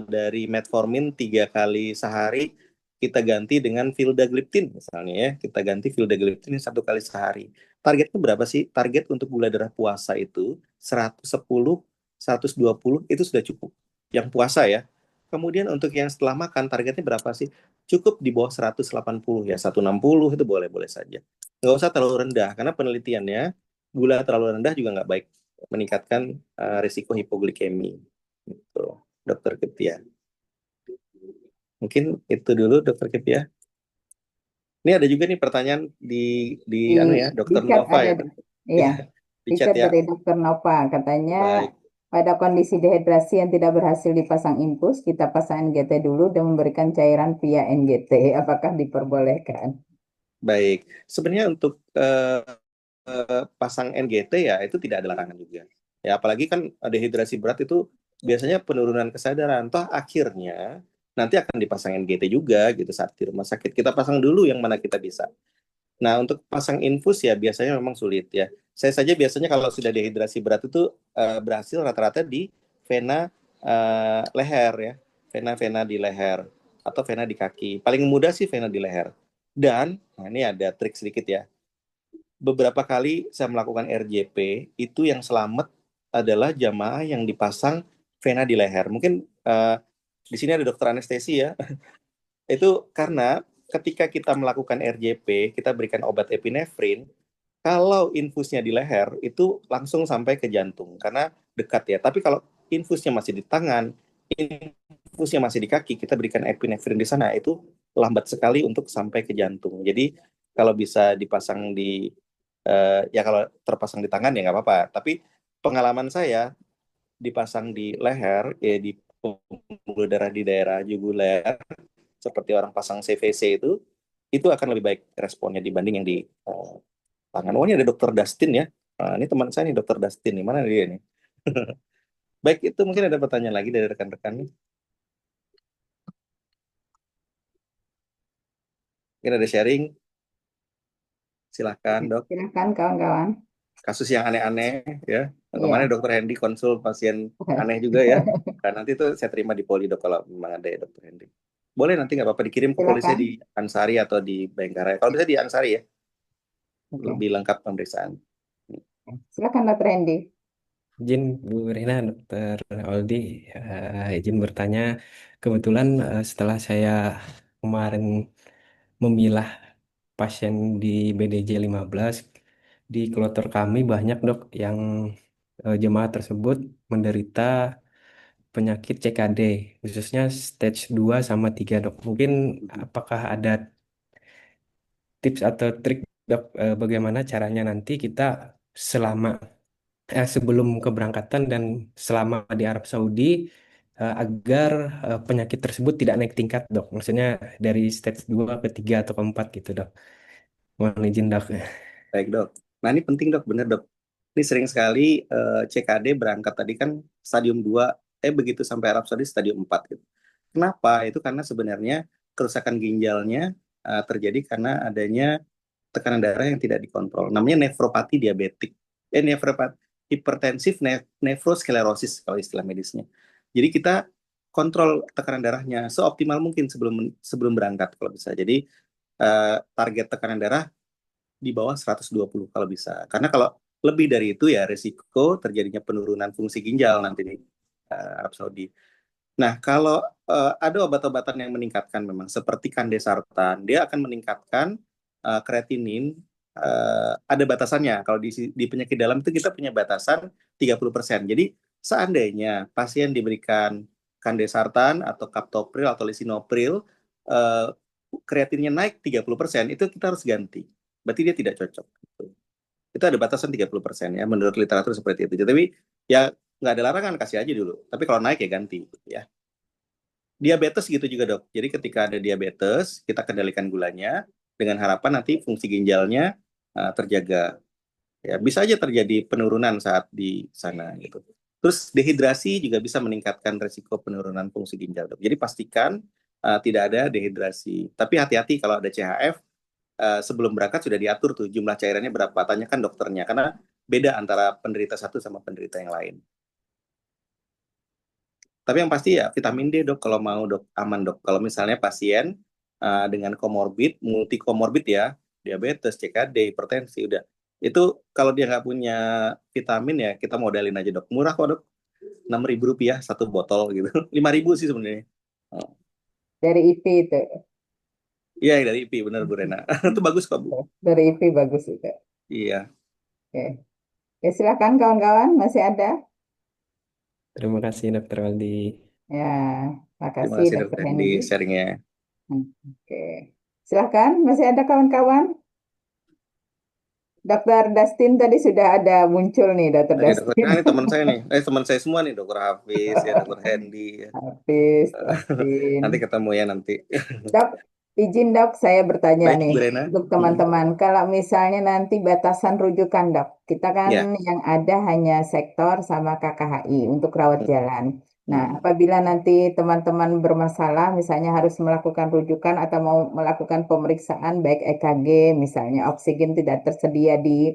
dari metformin 3 kali sehari, kita ganti dengan vildagliptin misalnya ya. Kita ganti vildagliptin 1 kali sehari. Targetnya berapa sih? Target untuk gula darah puasa itu 110, 120 itu sudah cukup. Yang puasa ya. Kemudian untuk yang setelah makan targetnya berapa sih? Cukup di bawah 180 ya, 160 itu boleh-boleh saja. Nggak usah terlalu rendah, karena penelitiannya gula terlalu rendah juga nggak baik, meningkatkan risiko hipoglikemi. Gitu, Dokter Kiptia. Mungkin itu dulu, Dokter Kiptia. Ini ada juga nih pertanyaan di Di, anu ya, di Dokter chat Nova ada, ya. iya, Di di chat chat ya. dari Dokter Nova katanya Baik. pada kondisi dehidrasi yang tidak berhasil dipasang infus, kita pasang NGT dulu dan memberikan cairan via NGT. Apakah diperbolehkan? Baik. Sebenarnya untuk pasang NGT ya itu tidak ada larangan juga. Ya apalagi kan dehidrasi berat itu biasanya penurunan kesadaran. Toh akhirnya nanti akan dipasang NGT juga gitu saat di rumah sakit. Kita pasang dulu yang mana kita bisa. Nah, untuk pasang infus ya biasanya memang sulit ya. Saya saja biasanya kalau sudah dehidrasi berat itu berhasil rata-rata di vena leher ya. Vena-vena di leher atau vena di kaki. Paling mudah sih vena di leher. Dan, nah ini ada trik sedikit ya. Beberapa kali saya melakukan RJP, itu yang selamat adalah jamaah yang dipasang vena di leher. Mungkin di sini ada dokter anestesi ya. Itu karena ketika kita melakukan RJP, kita berikan obat epinefrin, kalau infusnya di leher itu langsung sampai ke jantung karena dekat ya. Tapi kalau infusnya masih di tangan, infusnya masih di kaki, kita berikan epinefrin di sana itu lambat sekali untuk sampai ke jantung. Jadi kalau bisa dipasang di ya kalau terpasang di tangan ya nggak apa-apa. Tapi pengalaman saya dipasang di leher ya di pembuluh darah di daerah juguler seperti orang pasang CVC itu akan lebih baik responnya dibanding yang di tangan. Oh, ini ada Dokter Dustin ya. Ini teman saya nih Dokter Dustin nih. Mana dia nih? Baik, itu mungkin ada pertanyaan lagi dari rekan-rekan nih. Mungkin ada sharing. Silahkan dok. Silakan kawan-kawan. Kasus yang aneh-aneh ya. Kemarin Iya. Dokter Hendy konsul pasien aneh juga ya. Nah, nanti itu saya terima di Poli dok kalau memang ada ya Dokter Hendy. Boleh nanti nggak apa-apa dikirim ke polisi Silakan. di Ansari atau di Bayangkara. Kalau bisa di Ansari ya, Oke. lebih lengkap pemeriksaan. Silakan Dr. Hendy. Izin Bu Rina, Dokter Oldi, izin bertanya. Kebetulan setelah saya kemarin memilah pasien di BDJ 15, di kloter kami banyak dok yang jemaah tersebut menderita penyakit CKD, khususnya stage 2 sama 3 dok. Mungkin apakah ada tips atau trik dok bagaimana caranya nanti kita selama sebelum keberangkatan dan selama di Arab Saudi agar penyakit tersebut tidak naik tingkat dok. Maksudnya dari stage 2 ke 3 atau ke 4 gitu dok. Mohon izin dok. Baik dok. Nah ini penting dok, bener dok. Ini sering sekali CKD berangkat tadi kan stadium 2, begitu sampai Arab Saudi stadium 4 gitu. Kenapa? Itu karena sebenarnya kerusakan ginjalnya terjadi karena adanya tekanan darah yang tidak dikontrol. Namanya nefropati diabetik. Nefropati hipertensif nefrosklerosis kalau istilah medisnya. Jadi kita kontrol tekanan darahnya seoptimal mungkin sebelum sebelum berangkat kalau bisa. Jadi target tekanan darah di bawah 120 kalau bisa. Karena kalau lebih dari itu ya risiko terjadinya penurunan fungsi ginjal nanti di Arab Saudi. Nah, kalau ada obat-obatan yang meningkatkan memang seperti kandesartan, dia akan meningkatkan kreatinin, ada batasannya. Kalau di penyakit dalam itu kita punya batasan 30%. Jadi seandainya pasien diberikan kandesartan atau kaptopril atau lisinopril, kreatinnya naik 30%, itu kita harus ganti. Berarti dia tidak cocok. Itu ada batasan 30% ya, menurut literatur seperti itu. Tapi ya nggak ada larangan, kasih aja dulu. Tapi kalau naik ya ganti. Ya. Diabetes gitu juga dok. Jadi ketika ada diabetes, kita kendalikan gulanya dengan harapan nanti fungsi ginjalnya terjaga. Ya, bisa aja terjadi penurunan saat di sana gitu. Terus dehidrasi juga bisa meningkatkan resiko penurunan fungsi ginjal dok. Jadi pastikan tidak ada dehidrasi. Tapi hati-hati kalau ada CHF, sebelum berangkat sudah diatur tuh jumlah cairannya berapa. Tanyakan dokternya karena beda antara penderita satu sama penderita yang lain. Tapi yang pasti ya vitamin D dok kalau mau dok, aman dok. Kalau misalnya pasien dengan komorbid, multi komorbid ya, diabetes, CKD, hipertensi, udah. Itu kalau dia nggak punya vitamin ya kita modalin aja dok. Murah kok dok, Rp6.000 satu botol gitu. 5.000 sih sebenarnya. Oh, Dari IP itu. iya dari IP bener Bu Rena. Itu bagus kok Bu. Dari IP bagus itu. Iya. Oke. Ya, silakan kawan-kawan, masih ada? Terima kasih Dokter Aldi. Ya, Terima makasih kasih Dr. dokter Hendy Hendy. sharingnya. Oke. Silakan, masih ada kawan-kawan? Dr. Dustin tadi sudah ada muncul nih, Dr. Oke dokter, Dustin. nah ini teman saya nih, teman saya semua nih dokter Hafiz ya, dokter Hendy ya. Hafiz, Dustin. Nanti ketemu ya nanti. Dok, izin dok, saya bertanya Baik nih Bu Rena. untuk teman-teman. Kalau misalnya nanti batasan rujukan dok, kita kan Ya. yang ada hanya sektor sama KKHI untuk rawat jalan. Nah, Hmm. apabila nanti teman-teman bermasalah, misalnya harus melakukan rujukan atau mau melakukan pemeriksaan baik EKG, misalnya oksigen tidak tersedia di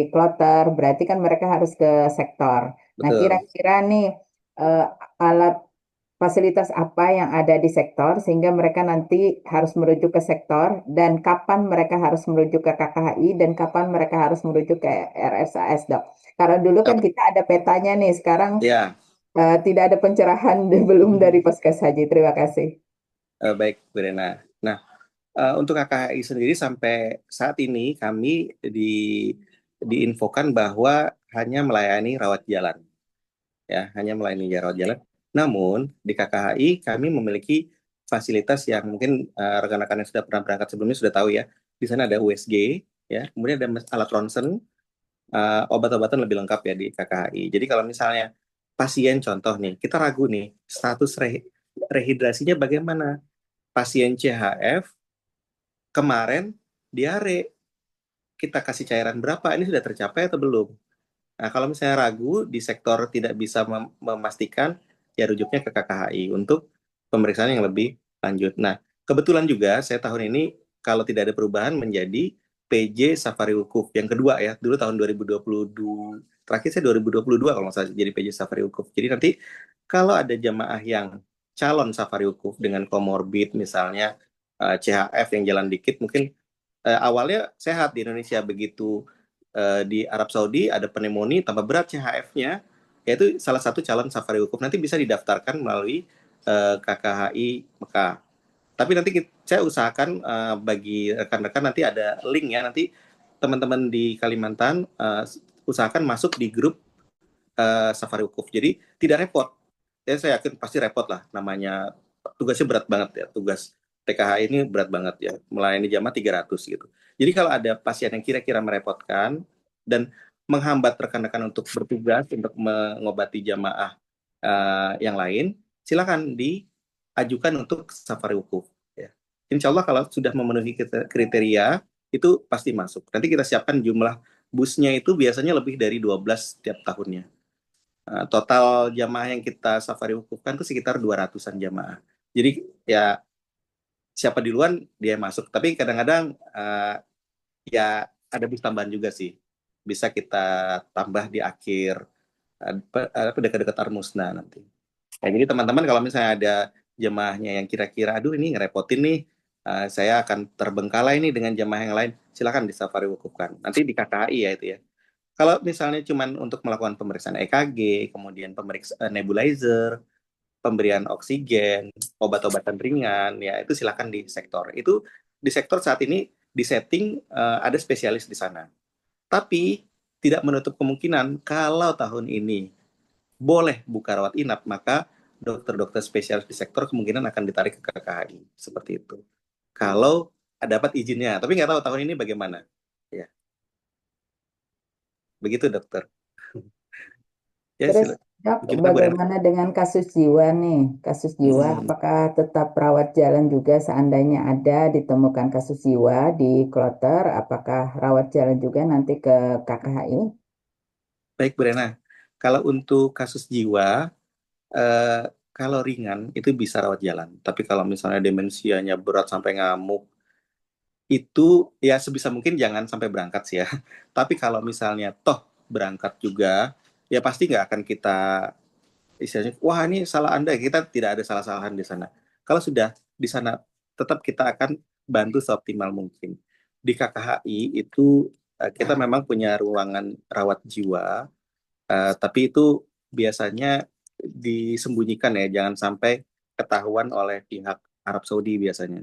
kloter, berarti kan mereka harus ke sektor. Nah, Betul. kira-kira nih eh, alat fasilitas apa yang ada di sektor sehingga mereka nanti harus merujuk ke sektor dan kapan mereka harus merujuk ke KKHI dan kapan mereka harus merujuk ke RSAS dok. Karena dulu kan kita ada petanya nih, sekarang Ya, tidak ada pencerahan belum dari Poskes Haji. Terima kasih. baik Bu Rena. Nah, untuk KKHI sendiri sampai saat ini kami diinfokan bahwa hanya melayani rawat jalan, ya, hanya melayani rawat jalan. Namun di KKHI kami memiliki fasilitas yang mungkin rekan-rekan yang sudah pernah berangkat sebelumnya sudah tahu ya. Di sana ada USG, ya, kemudian ada alat ronsen, obat-obatan lebih lengkap ya di KKHI. Jadi kalau misalnya pasien contoh nih, kita ragu nih status rehidrasinya bagaimana. Pasien CHF kemarin diare, kita kasih cairan berapa, ini sudah tercapai atau belum? Nah, kalau misalnya ragu di sektor tidak bisa memastikan, ya rujuknya ke KKHI untuk pemeriksaan yang lebih lanjut. Nah, kebetulan juga saya tahun ini kalau tidak ada perubahan menjadi PJ Safari Wukuf yang kedua ya. Dulu tahun 2022, terakhir saya 2022 kalau nggak salah jadi PJ Safari Wukuf. Jadi nanti kalau ada jamaah yang calon Safari Wukuf dengan komorbid misalnya CHF yang jalan dikit, mungkin awalnya sehat di Indonesia, begitu di Arab Saudi ada pneumonia tambah berat CHF-nya, yaitu salah satu calon safari wukuf, nanti bisa didaftarkan melalui KKHI Mekah. Tapi nanti saya usahakan bagi rekan-rekan nanti ada link ya, nanti teman-teman di Kalimantan usahakan masuk di grup safari wukuf. Jadi tidak repot. Ya, saya yakin pasti repot lah, namanya tugasnya berat banget ya, tugas TKH ini berat banget ya, melayani jamaah 300 gitu. Jadi kalau ada pasien yang kira-kira merepotkan dan menghambat rekan-rekan untuk bertugas untuk mengobati jamaah yang lain, silakan diajukan untuk safari wukuf. Ya. Insya Allah kalau sudah memenuhi kriteria itu pasti masuk. Nanti kita siapkan jumlah busnya itu biasanya lebih dari 12 setiap tahunnya. Total jamaah yang kita safari wukufkan itu sekitar 200-an jamaah. Jadi ya siapa duluan dia masuk. Tapi kadang-kadang ya ada bus tambahan juga sih. Bisa kita tambah di akhir dekat-dekat Armusna nanti. Nah, jadi teman-teman kalau misalnya ada jemaahnya yang kira-kira aduh ini ngerepotin nih, saya akan terbengkalai nih dengan jemaah yang lain, silakan di safari wukufkan. Nanti di KKI ya itu ya. Kalau misalnya cuman untuk melakukan pemeriksaan EKG, kemudian pemeriksaan nebulizer, pemberian oksigen, obat-obatan ringan, ya itu silakan di sektor. Itu di sektor saat ini di setting ada spesialis di sana. Tapi tidak menutup kemungkinan kalau tahun ini boleh buka rawat inap, maka dokter-dokter spesialis di sektor kemungkinan akan ditarik ke KKHI. Seperti itu. Kalau dapat izinnya. Tapi nggak tahu tahun ini bagaimana. Ya, begitu dokter. Ya, Terus, dok, gimana Bu Rena? bagaimana dengan kasus jiwa nih? Kasus jiwa, apakah tetap rawat jalan juga seandainya ada ditemukan kasus jiwa di kloter? Apakah rawat jalan juga nanti ke KKHI? Baik Bu Rena. Kalau untuk kasus jiwa, eh, kalau ringan itu bisa rawat jalan. Tapi kalau misalnya demensianya berat sampai ngamuk, itu ya sebisa mungkin jangan sampai berangkat sih ya. Tapi kalau misalnya toh berangkat juga, ya pasti nggak akan kita istilahnya, wah ini salah Anda, kita tidak ada salah-salahan di sana. Kalau sudah di sana tetap kita akan bantu seoptimal mungkin. Di KKHI itu kita memang punya ruangan rawat jiwa, tapi itu biasanya disembunyikan ya, jangan sampai ketahuan oleh pihak Arab Saudi biasanya.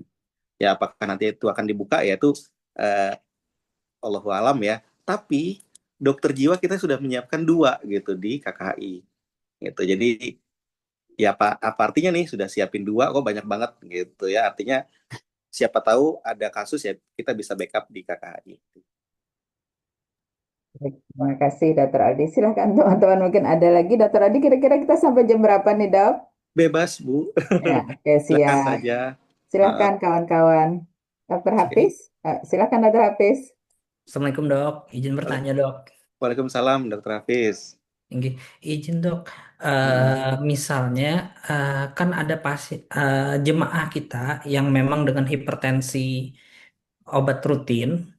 Ya apakah nanti itu akan dibuka ya itu eh, Allahu alam ya. Tapi dokter jiwa kita sudah menyiapkan 2 gitu di KKHI gitu. Jadi ya apa artinya nih sudah siapin 2 kok banyak banget gitu ya. Artinya siapa tahu ada kasus ya kita bisa backup di KKHI. Baik, terima kasih Dr. Aldi. Silahkan teman-teman mungkin ada lagi. Dr. Aldi kira-kira kita sampai jam berapa nih dok? Bebas Bu, Ya, oke silakan siap. saja. Silahkan kawan-kawan. Dr. Oke. Hafiz, silahkan Dr. Hafiz. Assalamualaikum dok, izin bertanya dok. Waalaikumsalam Dokter Hafiz. Nggih, izin dok. Hmm, Misalnya kan ada pasien jemaah kita yang memang dengan hipertensi obat rutin,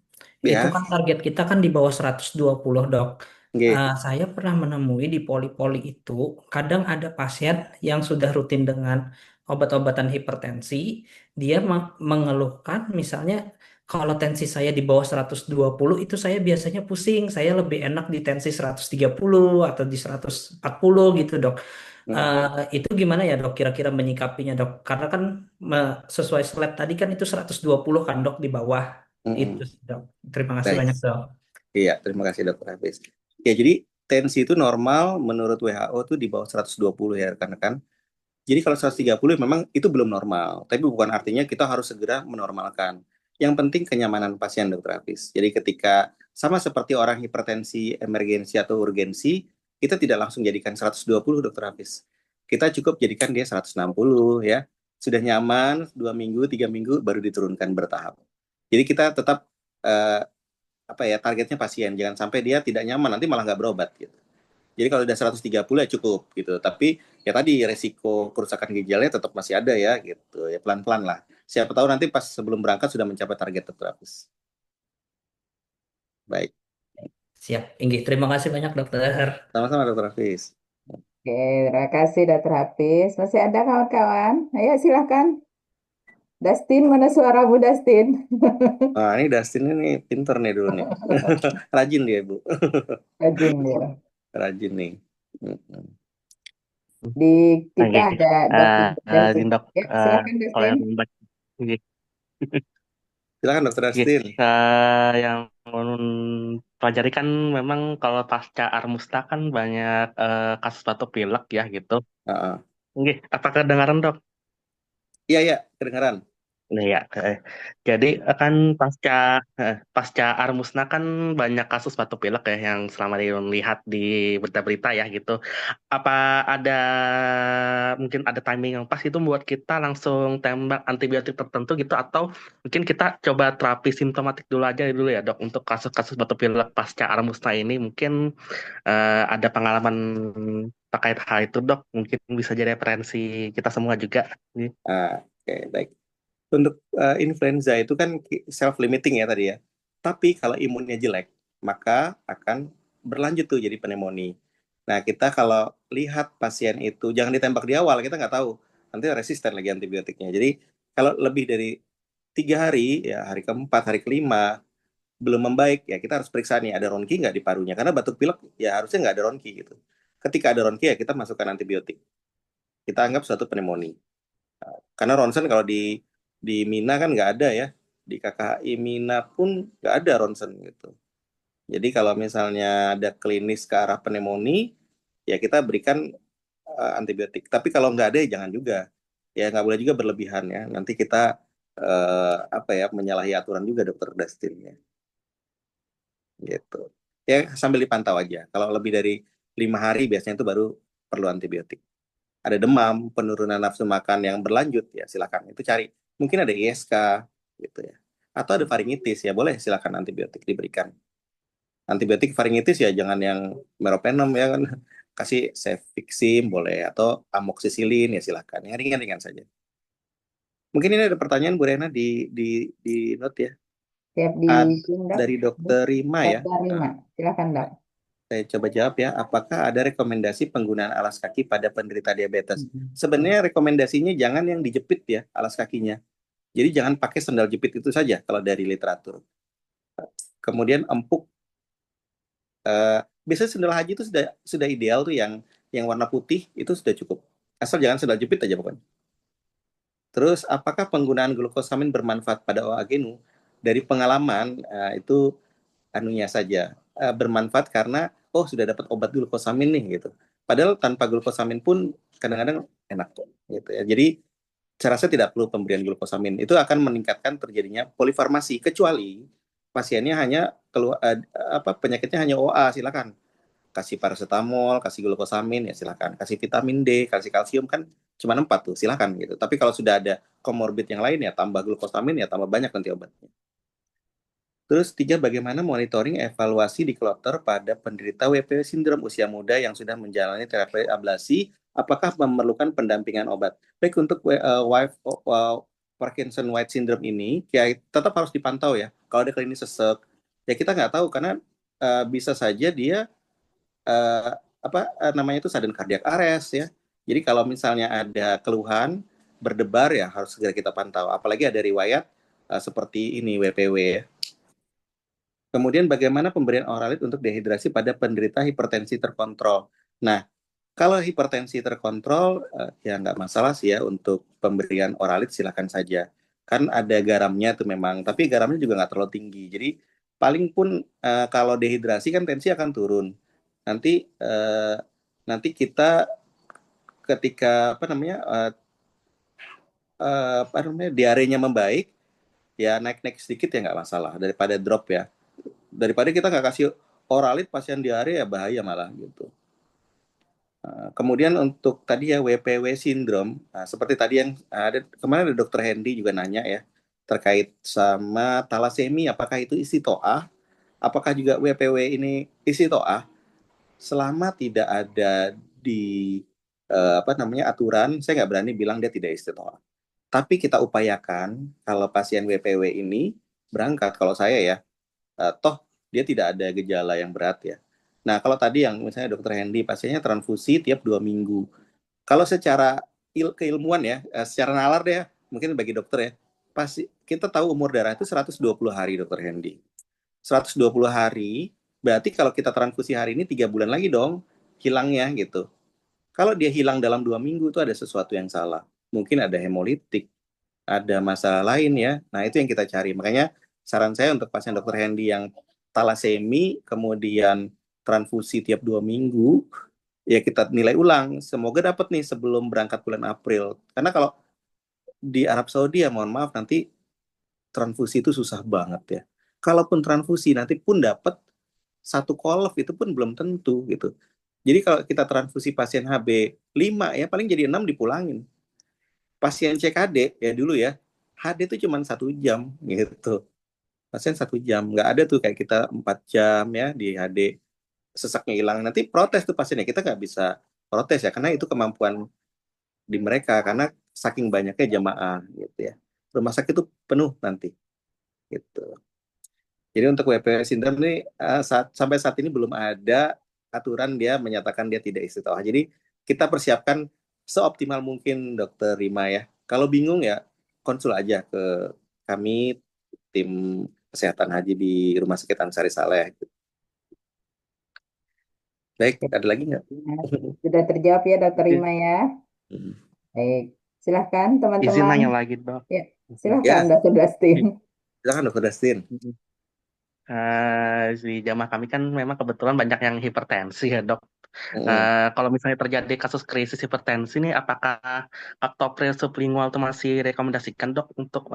itu ya, kan target kita kan di bawah 120 dok. nggih. Saya pernah menemui di poli-poli itu, kadang ada pasien yang sudah rutin dengan obat-obatan hipertensi, dia mengeluhkan misalnya kalau tensi saya di bawah 120 itu saya biasanya pusing, saya lebih enak di tensi 130 atau di 140 gitu dok. Hmm, Itu gimana ya dok kira-kira menyikapinya dok? Karena kan sesuai slide tadi kan itu 120 kan dok di bawah. Itu hmm. sih, dok. Terima kasih Baik. banyak dok. Iya, terima kasih Dokter Hafiz. Ya, jadi tensi itu normal menurut WHO tuh di bawah 120 ya rekan-rekan. Jadi kalau 130 memang itu belum normal, tapi bukan artinya kita harus segera menormalkan. Yang penting kenyamanan pasien Dokter Hafiz. Jadi ketika sama seperti orang hipertensi emergensi atau urgensi, kita tidak langsung jadikan 120 Dokter Hafiz. Kita cukup jadikan dia 160 ya. Sudah nyaman 2 minggu, 3 minggu baru diturunkan bertahap. Jadi kita tetap eh, apa ya targetnya pasien, jangan sampai dia tidak nyaman nanti malah nggak berobat gitu. Jadi kalau udah 130 ya cukup gitu. Tapi ya tadi resiko kerusakan ginjalnya tetap masih ada ya gitu. Ya pelan-pelan lah. Siapa tahu nanti pas sebelum berangkat sudah mencapai target terapis. Baik. Siap. Inggih, terima kasih banyak dokter. Sama-sama Dokter Hafiz. Oke, terima kasih Dr. Hafiz. Masih ada kawan-kawan? Ayo silahkan. Dustin, mana suaramu Dustin? Nah, ini Dustin ini pinter nih dulu nih. Rajin dia, Bu. Rajin dia. Rajin nih. Mm-mm. Di kita Oke, ada Dustin. Dustin. Dok, Ya, silahkan kalau Dustin. yang membaca, oke, Silakan Dokter oke, Dustin. yang menurut pelajari kan memang kalau pasca Armusta kan banyak kasus batuk pilek ya gitu. Ah, ah. Oke, apakah dengaran dok? Iya, iya, kedengaran. Nah ya, jadi kan pasca Armusna kan banyak kasus batuk pilek ya yang selama dilihat di berita-berita ya gitu. Apa ada mungkin ada timing yang pas itu buat kita langsung tembak antibiotik tertentu gitu atau mungkin kita coba terapi simptomatik dulu ya dok untuk kasus-kasus batuk pilek pasca Armusna ini mungkin ada pengalaman terkait hal itu dok mungkin bisa jadi referensi kita semua juga. Oke, baik. Untuk influenza itu kan self limiting ya tadi ya. Tapi kalau imunnya jelek, maka akan berlanjut tuh jadi pneumonia. Nah, kita kalau lihat pasien itu jangan ditembak di awal, kita nggak tahu nanti resisten lagi antibiotiknya. Jadi kalau lebih dari 3 hari, ya hari keempat, hari kelima belum membaik, ya kita harus periksa nih ada ronki nggak di parunya. Karena batuk pilek ya harusnya nggak ada ronki gitu. Ketika ada ronki ya kita masukkan antibiotik. Kita anggap suatu pneumonia. Karena ronsen kalau di Mina kan nggak ada ya. Di KKI Mina pun nggak ada ronsen gitu. Jadi kalau misalnya ada klinis ke arah pneumonia, ya kita berikan antibiotik. Tapi kalau nggak ada, ya jangan juga. Ya nggak boleh juga berlebihan ya. Nanti kita apa ya menyalahi aturan juga dokter Dustin ya. Gitu. Ya sambil dipantau aja. Kalau lebih dari 5 hari biasanya itu baru perlu antibiotik. Ada demam, penurunan nafsu makan yang berlanjut, ya silakan itu cari. Mungkin ada ISK gitu ya. Atau ada faringitis, ya boleh silakan antibiotik diberikan. Antibiotik faringitis ya jangan yang meropenem ya kan. Kasih cefixim boleh atau amoxicillin ya silakan. Yang ringan-ringan saja. Mungkin ini ada pertanyaan Bu Rena di note ya. Siap ditindak. Dari Dokter Rima ya. Dr. Rima, silahkan dok. Saya coba jawab ya, apakah ada rekomendasi penggunaan alas kaki pada penderita diabetes? Sebenarnya rekomendasinya jangan yang dijepit ya alas kakinya. Jadi jangan pakai sendal jepit itu saja kalau dari literatur. Kemudian empuk, biasanya sendal haji itu sudah ideal tuh yang warna putih itu sudah cukup. Asal jangan sendal jepit aja pokoknya. Terus apakah penggunaan glukosamin bermanfaat pada OA genu? Dari pengalaman itu anunya saja bermanfaat karena sudah dapat obat glukosamin nih gitu. Padahal tanpa glukosamin pun kadang-kadang enak kok gitu ya. Jadi saya rasa tidak perlu pemberian glukosamin. Itu akan meningkatkan terjadinya polifarmasi kecuali pasiennya hanya penyakitnya hanya OA, silakan. Kasih paracetamol, kasih glukosamin ya silakan. Kasih vitamin D, kasih kalsium kan cuma 4 tuh, silakan gitu. Tapi kalau sudah ada komorbid yang lain ya tambah glukosamin ya tambah banyak nanti obatnya. Terus 3, bagaimana monitoring evaluasi di kloter pada penderita WPW sindrom usia muda yang sudah menjalani terapi ablasi, apakah memerlukan pendampingan obat? Baik, untuk Parkinson White syndrome ini, ya tetap harus dipantau ya. Kalau ada klinis sesek, ya kita nggak tahu karena bisa saja dia namanya itu sudden cardiac arrest ya. Jadi kalau misalnya ada keluhan berdebar ya harus segera kita pantau. Apalagi ada riwayat seperti ini WPW ya. Kemudian bagaimana pemberian oralit untuk dehidrasi pada penderita hipertensi terkontrol. Nah, kalau hipertensi terkontrol, ya nggak masalah sih ya untuk pemberian oralit silakan saja. Kan ada garamnya tuh memang, tapi garamnya juga nggak terlalu tinggi. Jadi paling pun kalau dehidrasi kan tensi akan turun. Nanti kita ketika diarenya membaik, ya naik-naik sedikit ya nggak masalah daripada drop ya. Daripada kita nggak kasih oralit pasien diare ya bahaya malah gitu. Kemudian untuk tadi ya WPW sindrom, seperti tadi yang kemarin ada Dokter Hendy juga nanya ya terkait sama talasemi, apakah itu isi toah? Apakah juga WPW ini isi toah? Selama tidak ada di aturan, saya nggak berani bilang dia tidak isi toah. Tapi kita upayakan kalau pasien WPW ini berangkat, kalau saya ya, toh dia tidak ada gejala yang berat ya. Nah, kalau tadi yang misalnya Dokter Hendy, pasiennya transfusi tiap 2 minggu. Kalau secara keilmuan ya, secara nalar deh, mungkin bagi dokter ya, pasti kita tahu umur darah itu 120 hari, Dokter Hendy. 120 hari, berarti kalau kita transfusi hari ini 3 bulan lagi dong hilangnya gitu. Kalau dia hilang dalam 2 minggu itu ada sesuatu yang salah. Mungkin ada hemolitik, ada masalah lain ya. Nah, itu yang kita cari. Makanya saran saya untuk pasien Dokter Hendy yang talasemi, kemudian transfusi tiap 2 minggu, ya kita nilai ulang. Semoga dapat nih sebelum berangkat bulan April. Karena kalau di Arab Saudi ya mohon maaf nanti transfusi itu susah banget ya. Kalaupun transfusi nanti pun dapat 1 kolf itu pun belum tentu gitu. Jadi kalau kita transfusi pasien HB 5 ya paling jadi 6 dipulangin. Pasien CKD ya dulu ya, HD itu cuma 1 jam gitu. Pasien 1 jam, nggak ada tuh kayak kita 4 jam ya di HD sesaknya hilang. Nanti protes tuh pasiennya, kita nggak bisa protes ya karena itu kemampuan di mereka karena saking banyaknya jamaah gitu ya. Rumah sakit itu penuh nanti gitu. Jadi untuk WPW syndrome ini sampai saat ini belum ada aturan dia menyatakan dia tidak istitoah. Jadi kita persiapkan seoptimal mungkin Dokter Rima ya. Kalau bingung ya konsul aja ke kami tim kesehatan haji di Rumah Sakit Ansari Saleh. Baik, ada lagi nggak? Sudah terjawab ya Dokter Rima ya. Baik, silahkan Izin teman-teman. nanya lagi dok. Ya, silahkan Dokter Dustin. Silakan Dokter Dustin. Di jamaah kami kan memang kebetulan banyak yang hipertensi ya dok. Kalau misalnya terjadi kasus krisis hipertensi nih, apakah captopril sublingual itu masih rekomendasikan dok untuk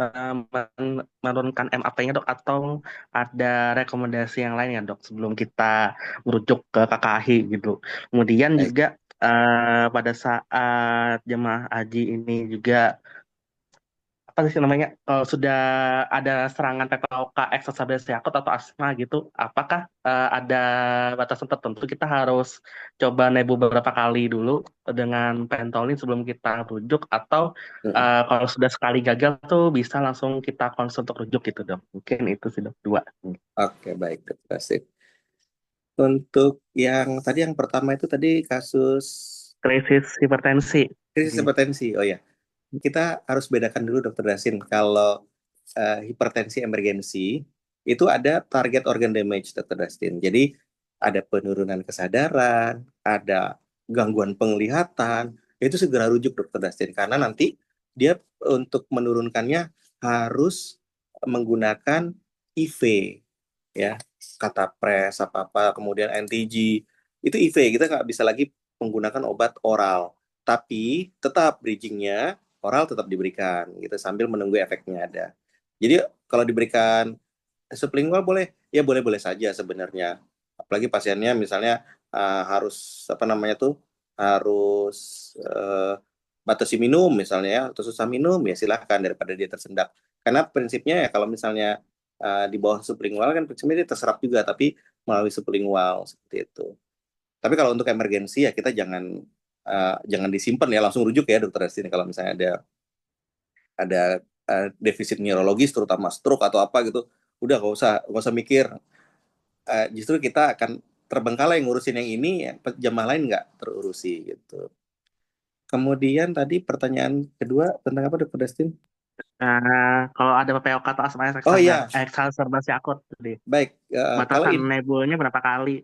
menurunkan MAP-nya dok, atau ada rekomendasi yang lain ya dok sebelum kita merujuk ke KKHI gitu. Kemudian Baik. juga pada saat jemaah haji ini juga apa sih namanya, kalau sudah ada serangan PPOK exacerbation akut atau asma gitu, apakah ada batasan tertentu kita harus coba nebu beberapa kali dulu dengan Pentolin sebelum kita rujuk, atau kalau sudah sekali gagal tuh bisa langsung kita konsul untuk rujuk gitu dok? Mungkin itu sih dok, 2. Oke, baik Dokter Dustin. Untuk yang tadi kasus Krisis hipertensi. Oh ya. kita harus bedakan dulu Dokter Dasin. Kalau hipertensi emergensi itu ada target organ damage Dokter Dasin. Jadi ada penurunan kesadaran, ada gangguan penglihatan, itu segera rujuk Dokter Dasin karena nanti dia untuk menurunkannya harus menggunakan IV ya, kata pres apa apa, kemudian NTG itu IV, kita nggak bisa lagi menggunakan obat oral, tapi tetap bridgingnya oral tetap diberikan gitu sambil menunggu efeknya ada. Jadi kalau diberikan sublingual boleh, ya boleh-boleh saja sebenarnya. Apalagi pasiennya misalnya harus apa namanya tuh harus batasi minum misalnya ya, atau susah minum ya silahkan daripada dia tersendak. Karena prinsipnya ya kalau misalnya di bawah sublingual kan prinsipnya dia terserap juga, tapi melalui sublingual seperti itu. Tapi kalau untuk emergensi ya kita jangan disimpan ya, langsung rujuk ya Dokter Destiny kalau misalnya ada defisit neurologis terutama stroke atau apa gitu, udah gak usah mikir. Justru kita akan terbengkalai ngurusin yang ini, ya, jamaah lain nggak terurusi gitu. Kemudian tadi pertanyaan kedua tentang apa Dokter Destin? Kalau ada PPOK atau asma Oh iya, eksaserbasi akut tadi, baik. Kalau batasan nebulnya berapa kali?